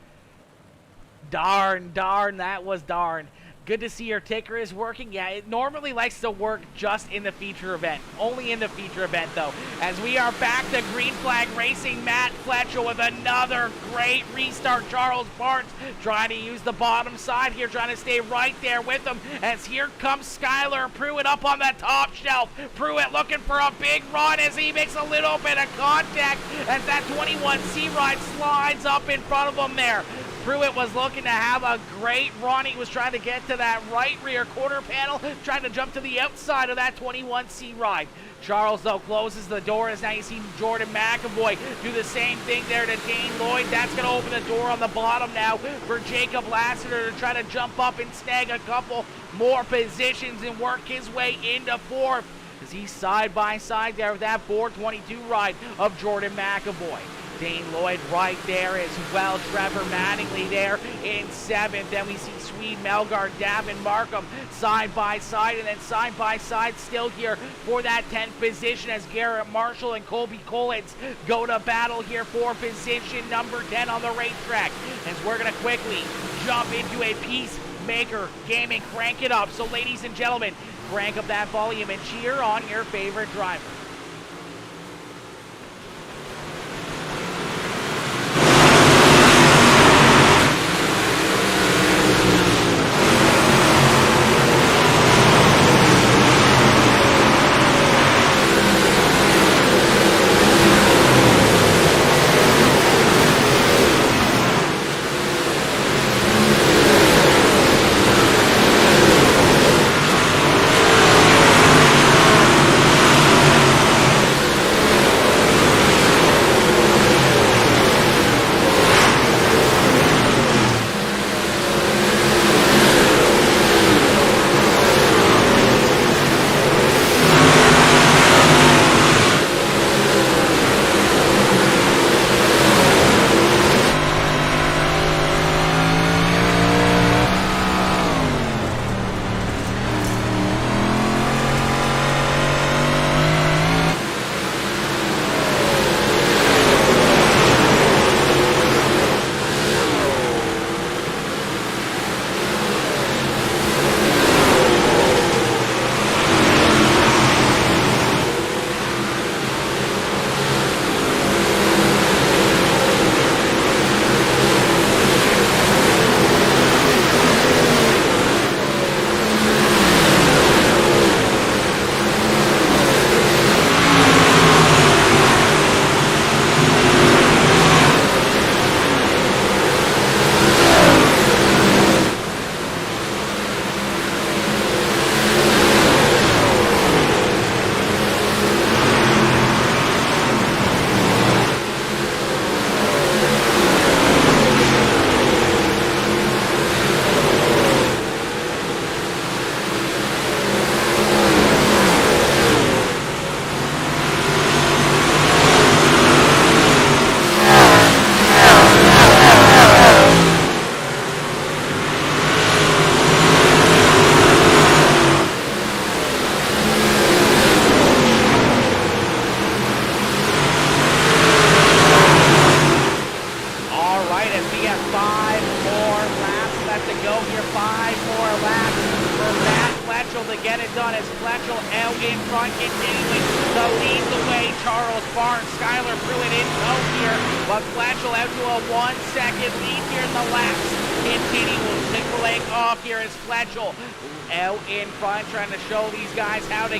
Darn, that was darn. Good to see your ticker is working. Yeah, it normally likes to work just in the feature event. Only in the feature event, though. As we are back to green flag racing, Matt Fletchel with another great restart. Charles Barnes trying to use the bottom side here, trying to stay right there with him. As here comes Skylar Pruitt up on the top shelf. Pruitt looking for a big run as he makes a little bit of contact as that 21C ride slides up in front of him there. Pruitt was looking to have a great run. He was trying to get to that right rear quarter panel, trying to jump to the outside of that 21C ride. Charles, though, closes the door as now you see Jordan McAvoy do the same thing there to Dane Lloyd. That's going to open the door on the bottom now for Jacob Lassiter to try to jump up and snag a couple more positions and work his way into 4th as he's side by side there with that 422 ride of Jordan McAvoy. Dane Lloyd right there as well. Trevor Mattingly there in 7th. Then we see Swede Melgard, Davin Markham side by side, and then side by side still here for that 10th position as Garrett Marshall and Colby Collins go to battle here for position number 10 on the racetrack. As we're going to quickly jump into a Peacemaker game and crank it up. So ladies and gentlemen, crank up that volume and cheer on your favorite driver.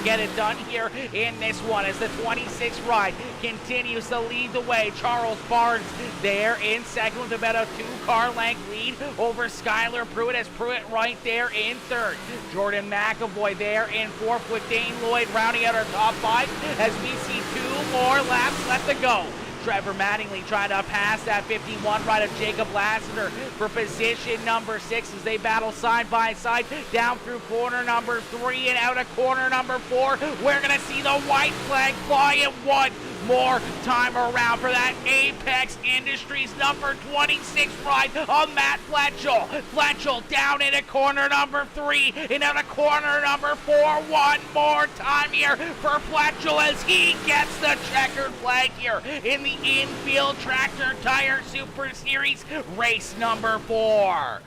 Get it done here in this one as the 26 ride continues to lead the way. Charles Barnes there in second with about a 2-car length lead over Skylar Pruitt as Pruitt right there in 3rd. Jordan McAvoy there in 4th with Dane Lloyd rounding out our top 5 as we see 2 more laps left to go. Trevor Mattingly trying to pass that 51 right of Jacob Lassiter for position number 6 as they battle side by side down through corner number 3 and out of corner number 4. We're going to see the white flag fly in one more time around for that Apex Industries number 26 ride of Matt Fletchel. Fletchel down into corner number 3 and out of corner number 4. One more time here for Fletchel as he gets the checkered flag here in the Infield Tractor Tire Super Series race number 4.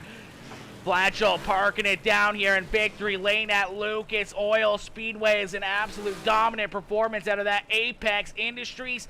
Fletchel parking it down here in victory lane at Lucas Oil Speedway is an absolute dominant performance out of that Apex Industries.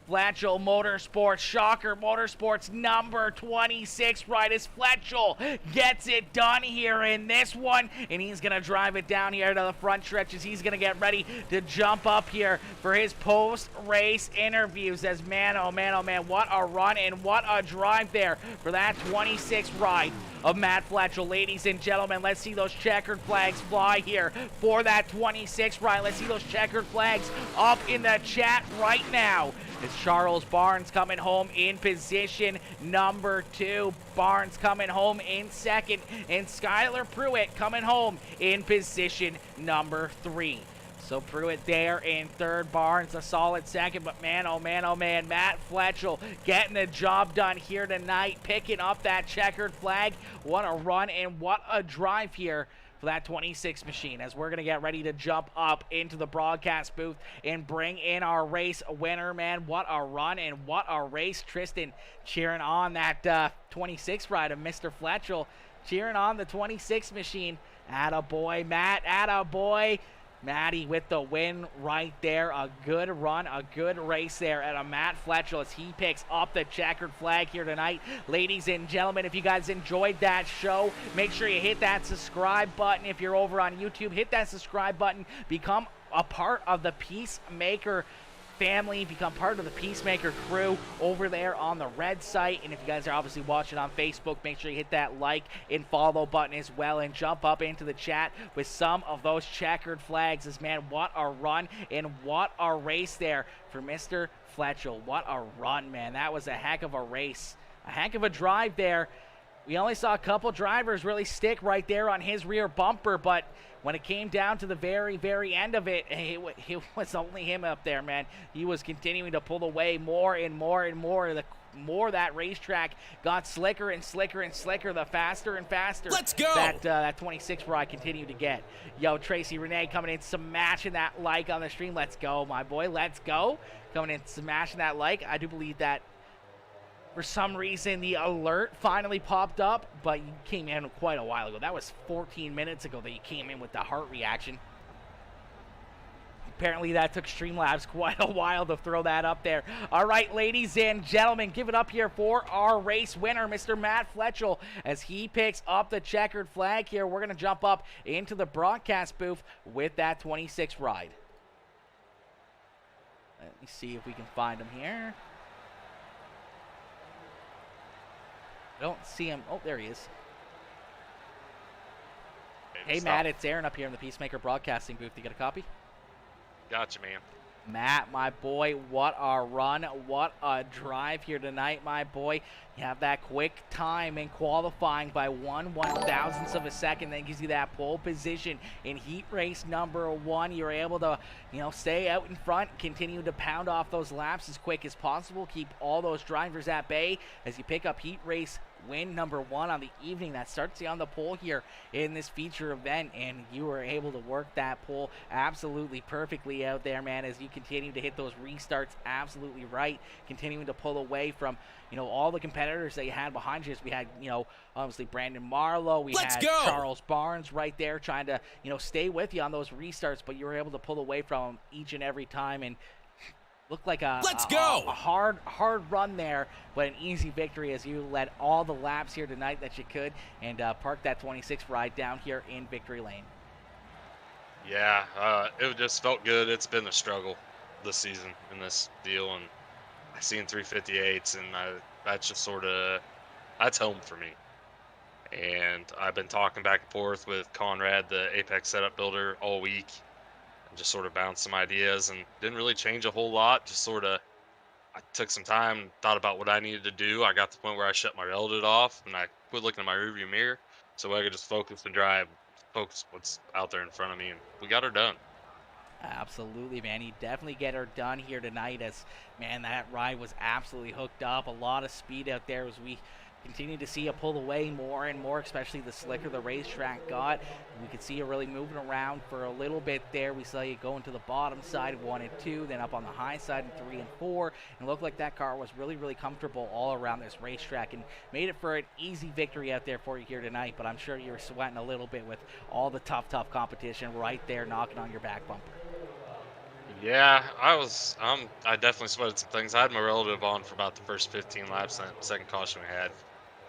Fletchel Motorsports, Shocker Motorsports number 26 ride as Fletchel gets it done here in this one, and he's going to drive it down here to the front stretches. He's going to get ready to jump up here for his post-race interviews as man, oh man, what a run and what a drive there for that 26 ride of Matt Fletchel. Ladies and gentlemen, let's see those checkered flags fly here for that 26 ride. Let's see those checkered flags up in the chat right now. It's Charles Barnes coming home in position number 2. Barnes coming home in second. And Skylar Pruitt coming home in position number 3. So Pruitt there in third, Barnes a solid second, but man, oh man, Matt Fletchel getting the job done here tonight, picking up that checkered flag. What a run and what a drive here for that 26 machine as we're going to get ready to jump up into the broadcast booth and bring in our race winner, man. What a run and what a race. Tristan cheering on that 26 ride of Mr. Fletchel, cheering on the 26 machine. Attaboy, Matt, attaboy. Matty with the win right there. A good run, a good race there at a Matt Fletchel as he picks up the checkered flag here tonight. Ladies and gentlemen, if you guys enjoyed that show, make sure you hit that subscribe button. If you're over on YouTube, hit that subscribe button. Become a part of the Peacemaker family, become part of the Peacemaker crew over there on the red site. And if you guys are obviously watching on Facebook, make sure you hit that like and follow button as well and jump up into the chat with some of those checkered flags. As man, what a run and what a race there for Mr. Fletchel. What a run, man. That was a heck of a race, a heck of a drive there. We only saw a couple drivers really stick right there on his rear bumper, but when it came down to the very, very end of it, it was only him up there, man. He was continuing to pull away more and more and more. The more that racetrack got slicker and slicker and slicker, the faster and faster Let's go. that 26 ride continued to get. Yo, Tracy Renee coming in, smashing that like on the stream. Let's go, my boy. Let's go. Coming in, smashing that like. I do believe that for some reason, the alert finally popped up, but you came in quite a while ago. That was 14 minutes ago that you came in with the heart reaction. Apparently, that took Streamlabs quite a while to throw that up there. All right, ladies and gentlemen, give it up here for our race winner, Mr. Matt Fletchel, as he picks up the checkered flag here. We're going to jump up into the broadcast booth with that 26 ride. Let me see if we can find him here. I don't see him. Oh, there he is. Hey, Matt, it's Aaron up here in the Peacemaker Broadcasting booth. You got a copy? Gotcha, man. Matt, my boy, what a run, what a drive here tonight, my boy. You have that quick time in qualifying by 1/1000th of a second. That gives you that pole position in heat race number 1. You're able to, stay out in front, continue to pound off those laps as quick as possible, keep all those drivers at bay as you pick up heat race win number 1 on the evening. That starts you on the pole here in this feature event, and you were able to work that pole absolutely perfectly out there, man, as you continue to hit those restarts absolutely right, continuing to pull away from all the competitors that you had behind you. We had obviously Brandon Marlowe, we had Charles Barnes right there trying to stay with you on those restarts, but you were able to pull away from them each and every time and looked like a hard run there, but an easy victory as you led all the laps here tonight that you could and parked that 26 ride down here in victory lane. Yeah, it just felt good. It's been a struggle this season in this deal, and I seen 358s, and that's just that's home for me. And I've been talking back and forth with Conrad, the Apex setup builder, all week. Just sort of bounced some ideas and didn't really change a whole lot. Just sort of I took some time, thought about what I needed to do. I got to the point where I shut my relative off and I quit looking at my rearview mirror so I could just focus and drive, focus what's out there in front of me, and we got her done. Absolutely, man. You definitely get her done here tonight as, man, that ride was absolutely hooked up. A lot of speed out there as we continue to see you pull away more and more, especially the slicker the racetrack got. We could see you really moving around for a little bit there. We saw you going to the bottom side of 1 and 2, then up on the high side in 3 and 4. And it looked like that car was really, really comfortable all around this racetrack and made it for an easy victory out there for you here tonight. But I'm sure you were sweating a little bit with all the tough competition right there knocking on your back bumper. Yeah, I definitely sweated some things. I had my relative on for about the first 15 laps. That second caution we had,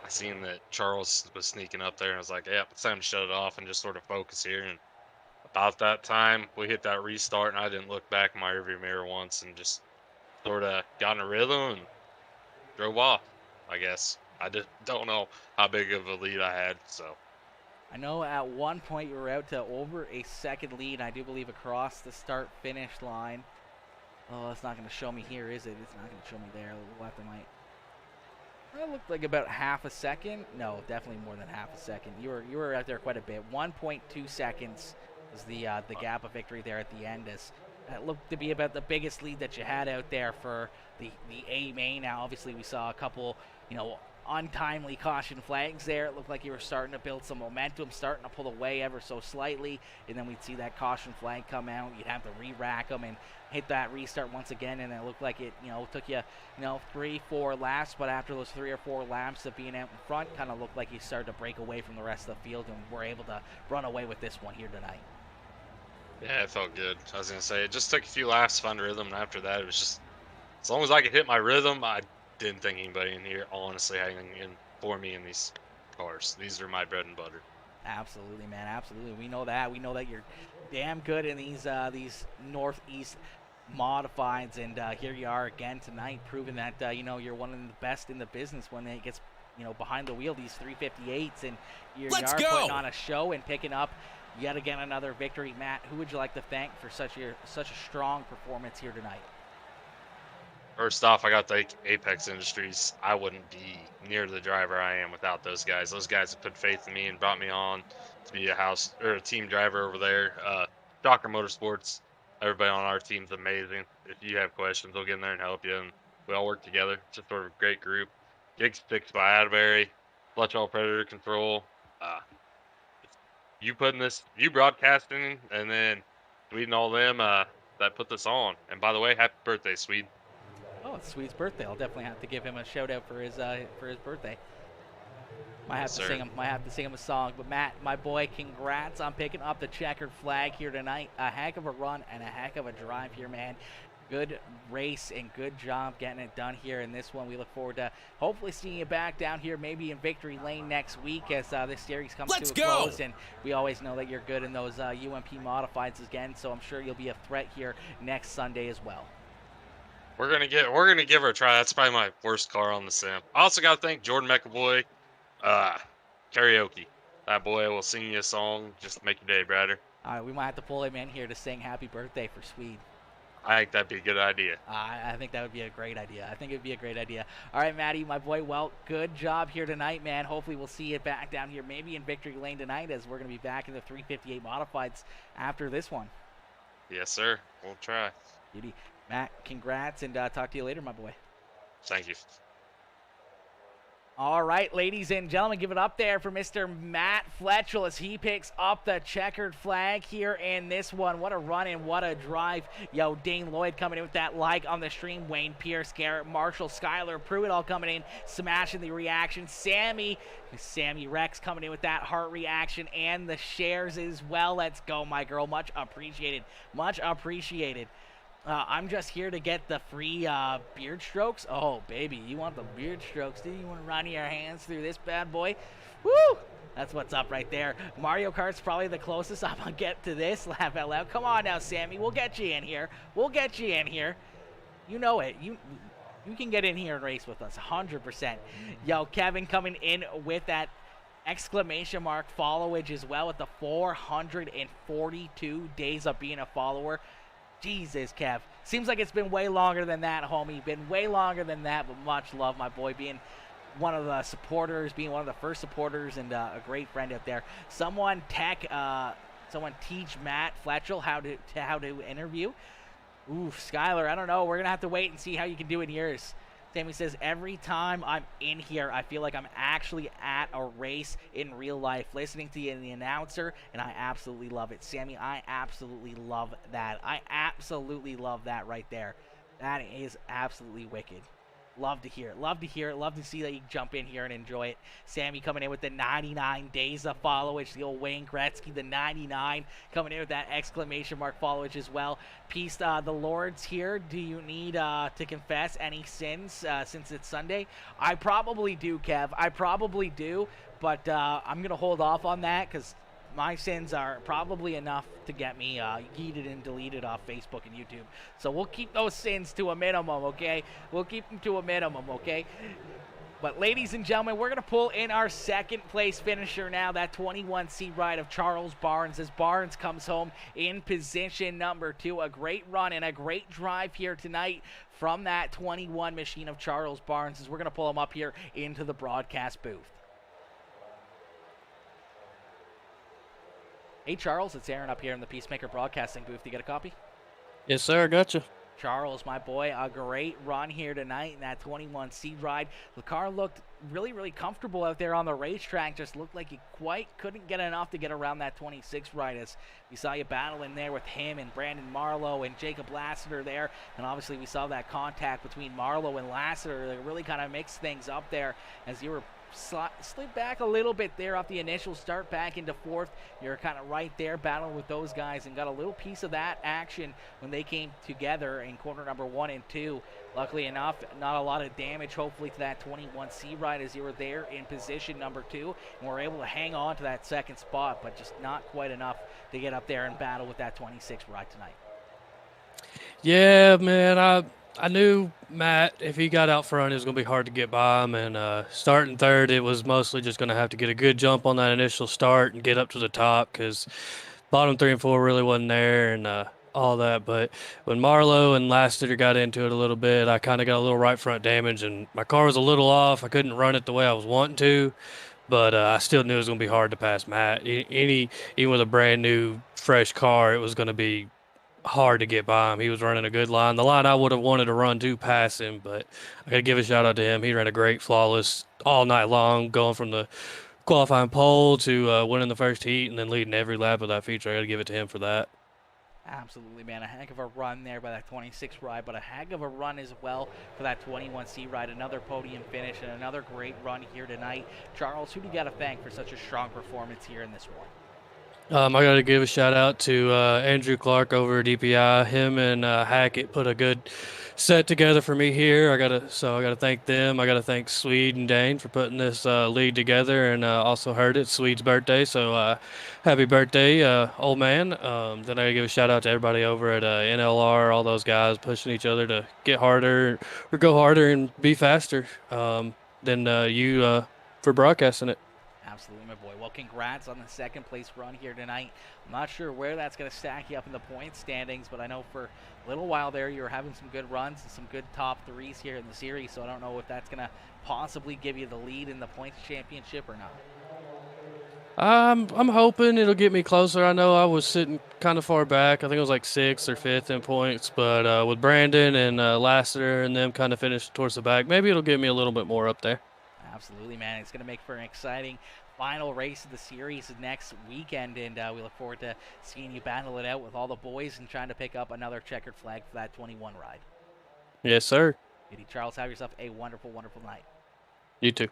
I seen that Charles was sneaking up there, and I was like, "Yeah, it's time to shut it off and just sort of focus here." And about that time, we hit that restart, and I didn't look back in my rearview mirror once, and just sort of got in a rhythm and drove off. I guess I just don't know how big of a lead I had, so. I know at one point you were out to over a second lead, I do believe, across the start-finish line. Oh, it's not going to show me here, is it? It's not going to show me there. Left and right. It looked like about half a second. No, definitely more than half a second. You were out there quite a bit. 1.2 seconds was the gap of victory there at the end. As that looked to be about the biggest lead that you had out there for the A main. Now, obviously, we saw a couple, untimely caution flags there. It looked like you were starting to build some momentum, starting to pull away ever so slightly, and then we'd see that caution flag come out. You'd have to re-rack them and hit that restart once again, and it looked like it, took you, 3-4 laps, but after those 3 or 4 laps of being out in front, kind of looked like you started to break away from the rest of the field and were able to run away with this one here tonight. Yeah, it felt good. I was gonna say it just took a few laps to find a rhythm, and after that, it was just as long as I could hit my rhythm. I didn't think anybody in here honestly hanging in for me in these cars. These are my bread and butter. Absolutely, man. Absolutely. We know that. We know that you're damn good in these Northeast modifieds, and here you are again tonight, proving that you're one of the best in the business when it gets behind the wheel. These 358s, and you are putting on a show and picking up yet again another victory. Matt, who would you like to thank for such a strong performance here tonight? First off, I got to thank Apex Industries. I wouldn't be near the driver I am without those guys. Those guys have put faith in me and brought me on to be a team driver over there. Docker Motorsports, everybody on our team's amazing. If you have questions, we'll get in there and help you. And we all work together. Just sort of a great group. Gig Sticks by Atterbury, Fletch All Predator Control. You broadcasting, and then Swede and all them that put this on. And by the way, happy birthday, Swede. Oh, it's Swede's birthday. I'll definitely have to give him a shout out for his birthday. Might have to sing him a song. But Matt, my boy, congrats on picking up the checkered flag here tonight. A heck of a run and a heck of a drive here, man. Good race and good job getting it done here in this one. We look forward to hopefully seeing you back down here, maybe in victory lane next week as this series comes to a close. And we always know that you're good in those UMP modifieds again, so I'm sure you'll be a threat here next Sunday as well. We're gonna give her a try. That's probably my worst car on the sim. I also gotta thank Jordan McAvoy, karaoke. That boy will sing you a song just to make your day brighter. All right, we might have to pull him in here to sing happy birthday for Swede. I think that'd be a good idea. I think that would be a great idea. I think it would be a great idea. All right, Matty, my boy, well, good job here tonight, man. Hopefully we'll see you back down here, maybe in victory lane tonight, as we're going to be back in the 358 modifieds after this one. Yes, sir. We'll try. Beauty. Matt, congrats, and talk to you later, my boy. Thank you. All right, ladies and gentlemen, give it up there for Mr. Matt Fletchell as he picks up the checkered flag here in this one. What a run and what a drive. Yo, Dane Lloyd coming in with that like on the stream. Wayne Pierce, Garrett Marshall, Skylar Pruitt all coming in, smashing the reaction. Sammy Rex coming in with that heart reaction and the shares as well. Let's go, my girl. Much appreciated. Much appreciated. I'm just here to get the free beard strokes. Oh, baby, you want the beard strokes, do you? You want to run your hands through this bad boy? Woo! That's what's up right there. Mario Kart's probably the closest I'm going to get to this. Laugh out loud. Come on now, Sammy. We'll get you in here. We'll get you in here. You know it. You can get in here and race with us, 100%. Yo, Kevin coming in with that exclamation mark followage as well with the 442 days of being a follower. Jesus, Kev. Seems like it's been way longer than that, homie. Been way longer than that, but much love, my boy, being one of the supporters, being one of the first supporters, and a great friend out there. Someone teach Matt Fletchell how to interview. Oof, Skylar, I don't know. We're going to have to wait and see how you can do it in yours. Sammy says, every time I'm in here, I feel like I'm actually at a race in real life, listening to the announcer, and I absolutely love it. Sammy, I absolutely love that. I absolutely love that right there. That is absolutely wicked. Love to hear it. Love to hear it. Love to see that you jump in here and enjoy it. Sammy coming in with the 99 days of followage. The old Wayne Gretzky, the 99, coming in with that exclamation mark followage as well. Peace, the Lords here. Do you need to confess any sins since it's Sunday? I probably do, Kev. I probably do, but I'm going to hold off on that because my sins are probably enough to get me yeeted and deleted off Facebook and YouTube. So we'll keep those sins to a minimum, okay? We'll keep them to a minimum, okay? But ladies and gentlemen, we're going to pull in our second place finisher now, that 21C ride of Charles Barnes, as Barnes comes home in position number 2. A great run and a great drive here tonight from that 21 machine of Charles Barnes, as we're going to pull him up here into the broadcast booth. Hey, Charles, it's Aaron up here in the Peacemaker Broadcasting booth. You get a copy? Yes, sir. Gotcha. Charles, my boy, a great run here tonight in that 21C ride. The car looked really, really comfortable out there on the racetrack. Just looked like he quite couldn't get enough to get around that 26 ride, as we saw you battling there with him and Brandon Marlowe and Jacob Lassiter there. And obviously we saw that contact between Marlowe and Lassiter that really kind of mixed things up there as you were slid back a little bit there off the initial start back into 4th. You're kind of right there battling with those guys and got a little piece of that action when they came together in corner number 1 and 2. Luckily enough, not a lot of damage hopefully to that 21C ride as you were there in position number 2 and were able to hang on to that second spot, but just not quite enough to get up there and battle with that 26 ride tonight. Yeah, man, I knew Matt, if he got out front, it was going to be hard to get by him. And starting third, it was mostly just going to have to get a good jump on that initial start and get up to the top because bottom 3 and 4 really wasn't there and all that. But when Marlowe and Lassiter got into it a little bit, I kind of got a little right front damage and my car was a little off. I couldn't run it the way I was wanting to, but I still knew it was going to be hard to pass Matt. Even with a brand new, fresh car, it was going to be hard to get by him. He was running a good line. The line I would have wanted to run to pass him, but I got to give a shout out to him. He ran a great, flawless all night long, going from the qualifying pole to winning the first heat and then leading every lap of that feature. I got to give it to him for that. Absolutely, man. A heck of a run there by that 26 ride, but a heck of a run as well for that 21C ride. Another podium finish and another great run here tonight. Charles, who do you got to thank for such a strong performance here in this one? I got to give a shout out to Andrew Clark over at DPI. Him and Hackett put a good set together for me here. I got to thank them. I got to thank Swede and Dane for putting this lead together, and also heard it's Swede's birthday, so happy birthday, old man. Then I got to give a shout out to everybody over at NLR, all those guys pushing each other to get harder or go harder and be faster than you for broadcasting it. Absolutely, my boy. Well, congrats on the second place run here tonight. I'm not sure where that's going to stack you up in the point standings, but I know for a little while there you were having some good runs and some good top 3s here in the series, so I don't know if that's going to possibly give you the lead in the points championship or not. I'm hoping it'll get me closer. I know I was sitting kind of far back. I think it was like 6th or 5th in points, but with Brandon and Lassiter and them kind of finished towards the back, maybe it'll get me a little bit more up there. Absolutely, man. It's going to make for an exciting final race of the series next weekend, and we look forward to seeing you battle it out with all the boys and trying to pick up another checkered flag for that 21 ride. Yes, sir. Beauty Charles, have yourself a wonderful, wonderful night. You too.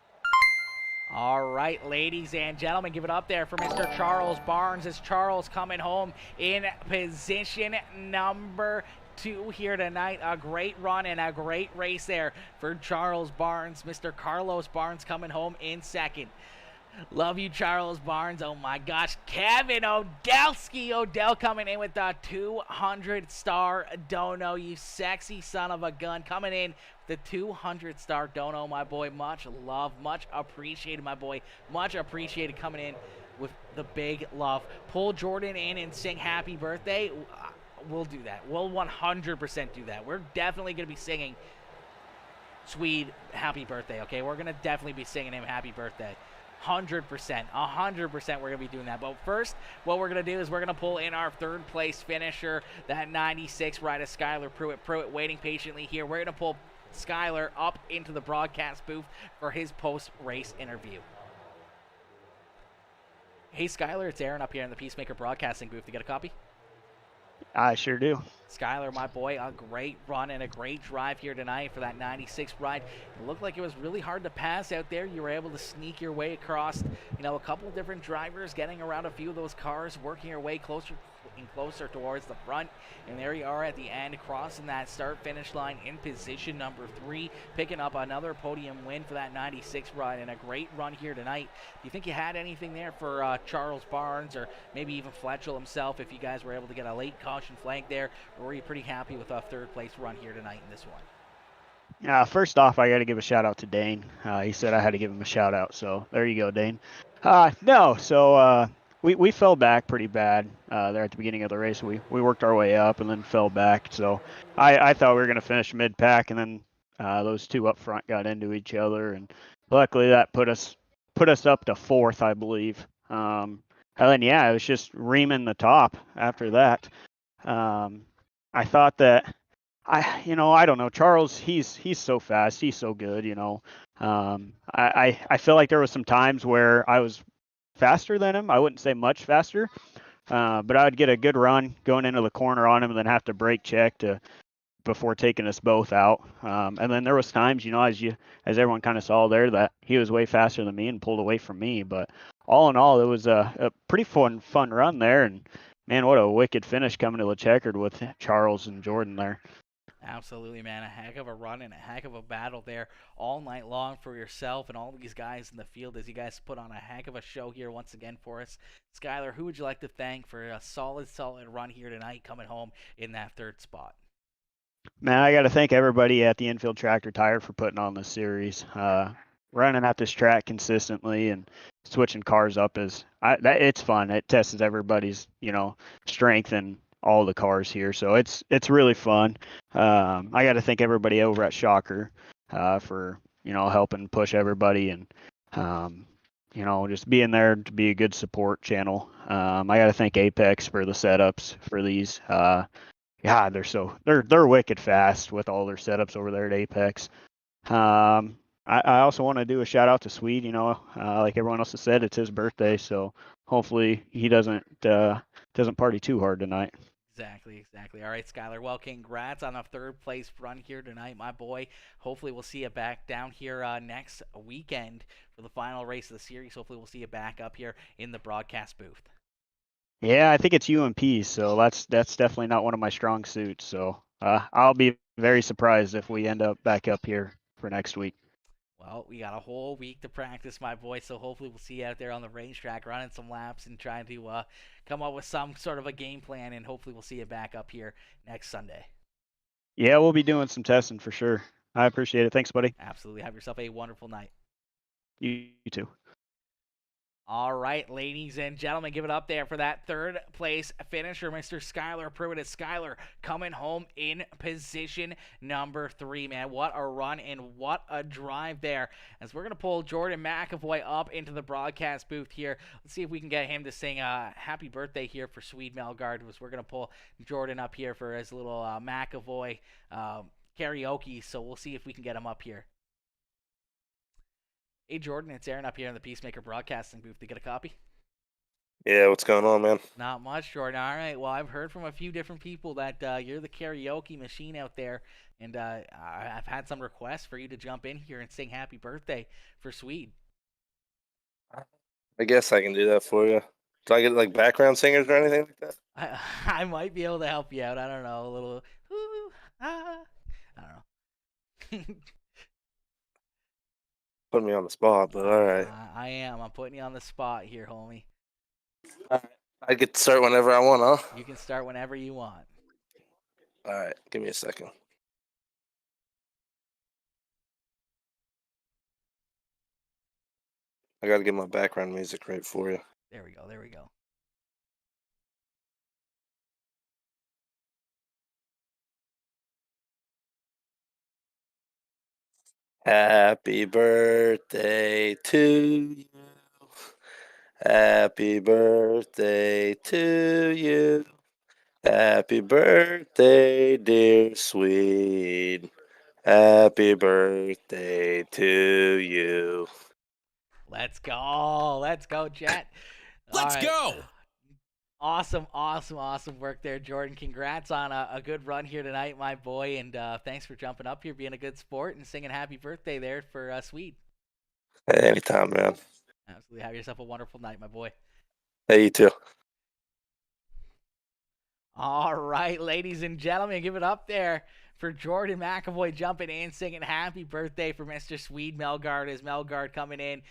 All right, ladies and gentlemen, give it up there for Mr. Charles Barnes as Charles coming home in position number 2 here tonight. A great run and a great race there for Charles Barnes. Mr. Carlos Barnes coming home in second. Love you, Charles Barnes. Oh, my gosh. Kevin Odelski. Odell coming in with the 200-star dono. You sexy son of a gun. Coming in the 200-star dono, my boy. Much love. Much appreciated, my boy. Much appreciated coming in with the big love. Pull Jordan in and sing happy birthday. We'll do that. We'll 100% do that. We're definitely going to be singing Swede happy birthday, okay? We're going to definitely be singing him happy birthday. 100%. 100% we're going to be doing that. But first, what we're going to do is we're going to pull in our third place finisher, that 96 ride of Skylar Pruitt. Pruitt waiting patiently here. We're going to pull Skylar up into the broadcast booth for his post-race interview. Hey, Skylar, it's Aaron up here in the Peacemaker Broadcasting booth. You get a copy? I sure do. Skylar, my boy, a great run and a great drive here tonight for that 96 ride. It looked like it was really hard to pass out there. You were able to sneak your way across, a couple different drivers, getting around a few of those cars, working your way closer and closer towards the front. And there you are at the end, crossing that start-finish line in position number 3, picking up another podium win for that 96 ride and a great run here tonight. Do you think you had anything there for Charles Barnes or maybe even Fletchell himself if you guys were able to get a late caution flag there? Or were you pretty happy with a third place run here tonight in this one? First off, I got to give a shout out to Dane. He said I had to give him a shout out, so there you go, Dane. We fell back pretty bad there at the beginning of the race. We worked our way up and then fell back. So I thought we were going to finish mid-pack, and then those two up front got into each other, and luckily that put us up to 4th, I believe. And then it was just reaming the top after that. I thought that I don't know, Charles, he's so fast, he's so good, I feel like there was some times where I was faster than him. I wouldn't say much faster, but I would get a good run going into the corner on him and then have to brake check before taking us both out. And then there was times, as everyone kind of saw there, that he was way faster than me and pulled away from me. But all in all, it was a pretty fun run there. And man, what a wicked finish coming to the checkered with Charles and Jordan there. Absolutely, man. A heck of a run and a heck of a battle there all night long for yourself and all these guys in the field as you guys put on a heck of a show here once again for us. Skylar, who would you like to thank for a solid run here tonight coming home in that 3rd spot? Man, I got to thank everybody at the Infield Tractor Tire for putting on this series. Running at this track consistently and switching cars up it's fun. It tests everybody's, strength and all the cars here. So it's really fun. I got to thank everybody over at Shocker for, helping push everybody and, just being there to be a good support channel. I got to thank Apex for the setups for these. They're wicked fast with all their setups over there at Apex. I also want to do a shout out to Swede. Like everyone else has said, it's his birthday, so hopefully he doesn't party too hard tonight. Exactly. All right, Skylar. Well, congrats on a 3rd place run here tonight, my boy. Hopefully we'll see you back down here next weekend for the final race of the series. Hopefully we'll see you back up here in the broadcast booth. Yeah, I think it's UMP, so that's definitely not one of my strong suits. So I'll be very surprised if we end up back up here for next week. Well, we got a whole week to practice, my boy, so hopefully we'll see you out there on the racetrack running some laps and trying to come up with some sort of a game plan, and hopefully we'll see you back up here next Sunday. Yeah, we'll be doing some testing for sure. I appreciate it. Thanks, buddy. Absolutely. Have yourself a wonderful night. You too. All right, ladies and gentlemen, give it up there for that 3rd place finisher, Mr. Skylar Pruitt. It's Skylar coming home in position number 3, man. What a run and what a drive there. As we're going to pull Jordan McAvoy up into the broadcast booth here. Let's see if we can get him to sing happy birthday here for Swede Melgard. We're going to pull Jordan up here for his little McAvoy karaoke, so we'll see if we can get him up here. Hey, Jordan, it's Aaron up here in the Peacemaker Broadcasting booth. To get a copy? Yeah, what's going on, man? Not much, Jordan. All right, well, I've heard from a few different people that you're the karaoke machine out there, and I've had some requests for you to jump in here and sing happy birthday for Swede. I guess I can do that for you. Do I get, like, background singers or anything like that? I might be able to help you out. I don't know, a little, I don't know. Put me on the spot, but all right. I am. I'm putting you on the spot here, homie. I get to start whenever I want, huh? You can start whenever you want. All right, give me a second. I got to get my background music right for you. There we go. Happy birthday to you. Happy birthday to you. Happy birthday, dear sweet. Happy birthday to you. Let's go, chat. All Let's right. go. Awesome work there, Jordan. Congrats on a good run here tonight, my boy, and thanks for jumping up here, being a good sport, and singing happy birthday there for Swede. Hey, anytime, man. Absolutely. Have yourself a wonderful night, my boy. Hey, you too. All right, ladies and gentlemen, give it up there for Jordan McAvoy jumping in, singing happy birthday for Mr. Swede Melgard as Melgard coming in,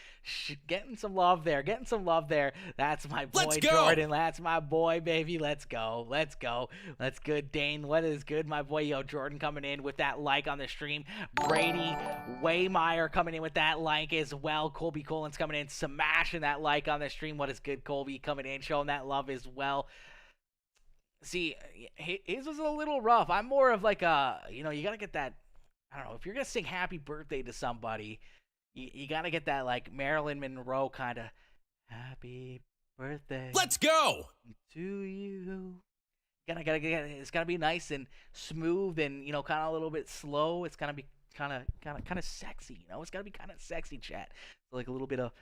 getting some love there, That's my boy, Let's go. Jordan. That's my boy, baby. Let's go. That's good, Dane. What is good, my boy? Yo, Jordan coming in with that like on the stream. Brady Waymeyer coming in with that like as well. Colby Collins coming in, smashing that like on the stream. What is good, Colby, coming in, showing that love as well. See, his was a little rough. I'm more of like you got to get that, I don't know, if you're going to sing happy birthday to somebody, you got to get that like Marilyn Monroe kind of happy birthday. Let's go. To you. It's got to be nice and smooth and, kind of a little bit slow. It's got to be kind of sexy, It's got to be kind of sexy, chat. So like a little bit of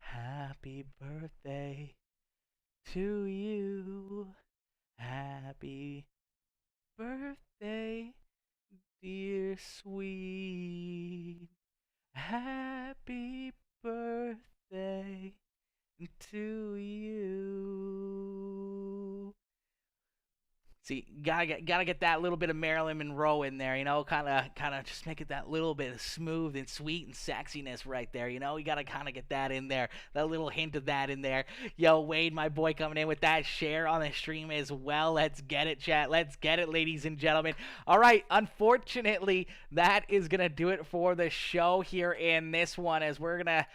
happy birthday to you. Happy birthday, dear sweet. Happy birthday to you. See, gotta get that little bit of Marilyn Monroe in there, kind of just make it that little bit of smooth and sweet and sexiness right there, you gotta kind of get that in there, that little hint of that in there. Yo, Wade, my boy, coming in with that share on the stream as well. Let's get it, chat. Let's get it, ladies and gentlemen. All right, unfortunately, that is gonna do it for the show here in this one, as we're gonna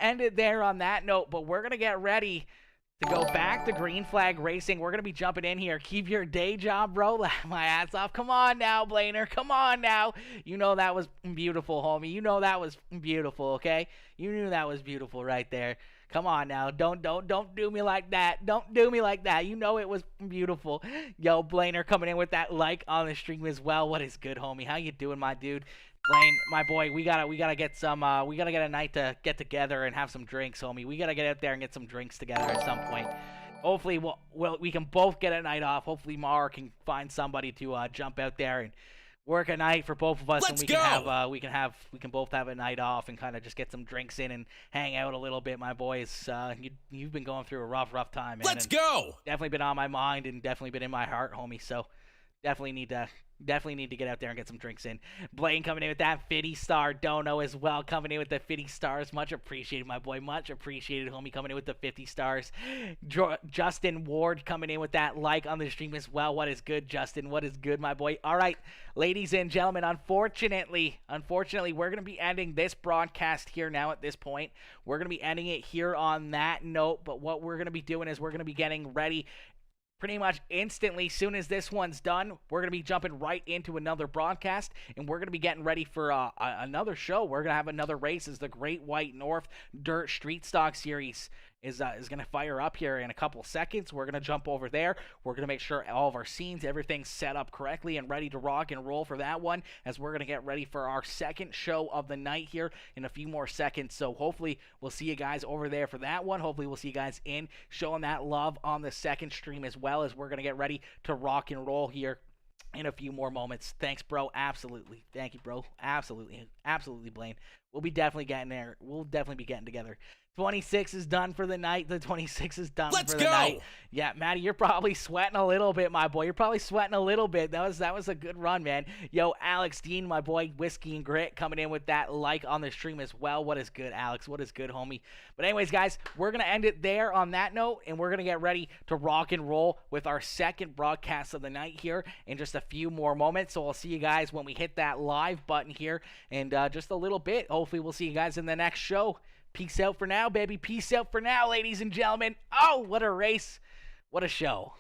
end it there on that note, but we're gonna get ready to go back to green flag racing. We're going to be jumping in here. Keep your day job, bro. Laugh my ass off. Come on now, Blainer. Come on now. That was beautiful, homie. That was beautiful, okay? You knew that was beautiful right there. Come on now. Don't do me like that. Don't do me like that. It was beautiful. Yo, Blainer coming in with that like on the stream as well. What is good, homie? How you doing, my dude? Blaine, my boy, we gotta get a night to get together and have some drinks, homie. We gotta get out there and get some drinks together at some point. Hopefully, we can both get a night off. Hopefully, Mara can find somebody to jump out there and work a night for both of us, Let's and go. we can both have a night off and kind of just get some drinks in and hang out a little bit, my boys. You've been going through a rough time, man. Let's go. Definitely been on my mind and definitely been in my heart, homie. So definitely need to get out there and get some drinks in. Blaine coming in with that 50 star dono as well, coming in with the 50 stars. Much appreciated, my boy. Much appreciated, homie, coming in with the 50 stars. Justin Ward coming in with that like on the stream as well. What is good, Justin? What is good, my boy? All right, ladies and gentlemen, unfortunately, we're going to be ending this broadcast here now at this point. We're going to be ending it here on that note, but what we're going to be doing is we're going to be getting ready pretty much instantly. Soon as this one's done, we're going to be jumping right into another broadcast, and we're going to be getting ready for another show. We're going to have another race as the Great White North Dirt Street Stock Series is going to fire up here in a couple seconds. We're going to jump over there. We're going to make sure all of our scenes, everything's set up correctly and ready to rock and roll for that one, as we're going to get ready for our second show of the night here in a few more seconds. So hopefully we'll see you guys over there for that one. Hopefully we'll see you guys in showing that love on the second stream, as well as we're going to get ready to rock and roll here in a few more moments. Thanks, bro. Absolutely. Thank you, bro. Absolutely, Blaine. We'll be definitely getting there. We'll definitely be getting together. 26 is done for the night. The 26 is done Let's for the go. night. Yeah, Matty, you're probably sweating a little bit, my boy. You're probably sweating a little bit. That was a good run, man. Yo, Alex Dean, my boy, Whiskey and Grit, coming in with that like on the stream as well. What is good, Alex? What is good, homie? But anyways, guys, we're going to end it there on that note, and we're going to get ready to rock and roll with our second broadcast of the night here in just a few more moments. So I'll see you guys when we hit that live button here in just a little bit. Hopefully we'll see you guys in the next show. Peace out for now, baby. Peace out for now, ladies and gentlemen. Oh, what a race. What a show.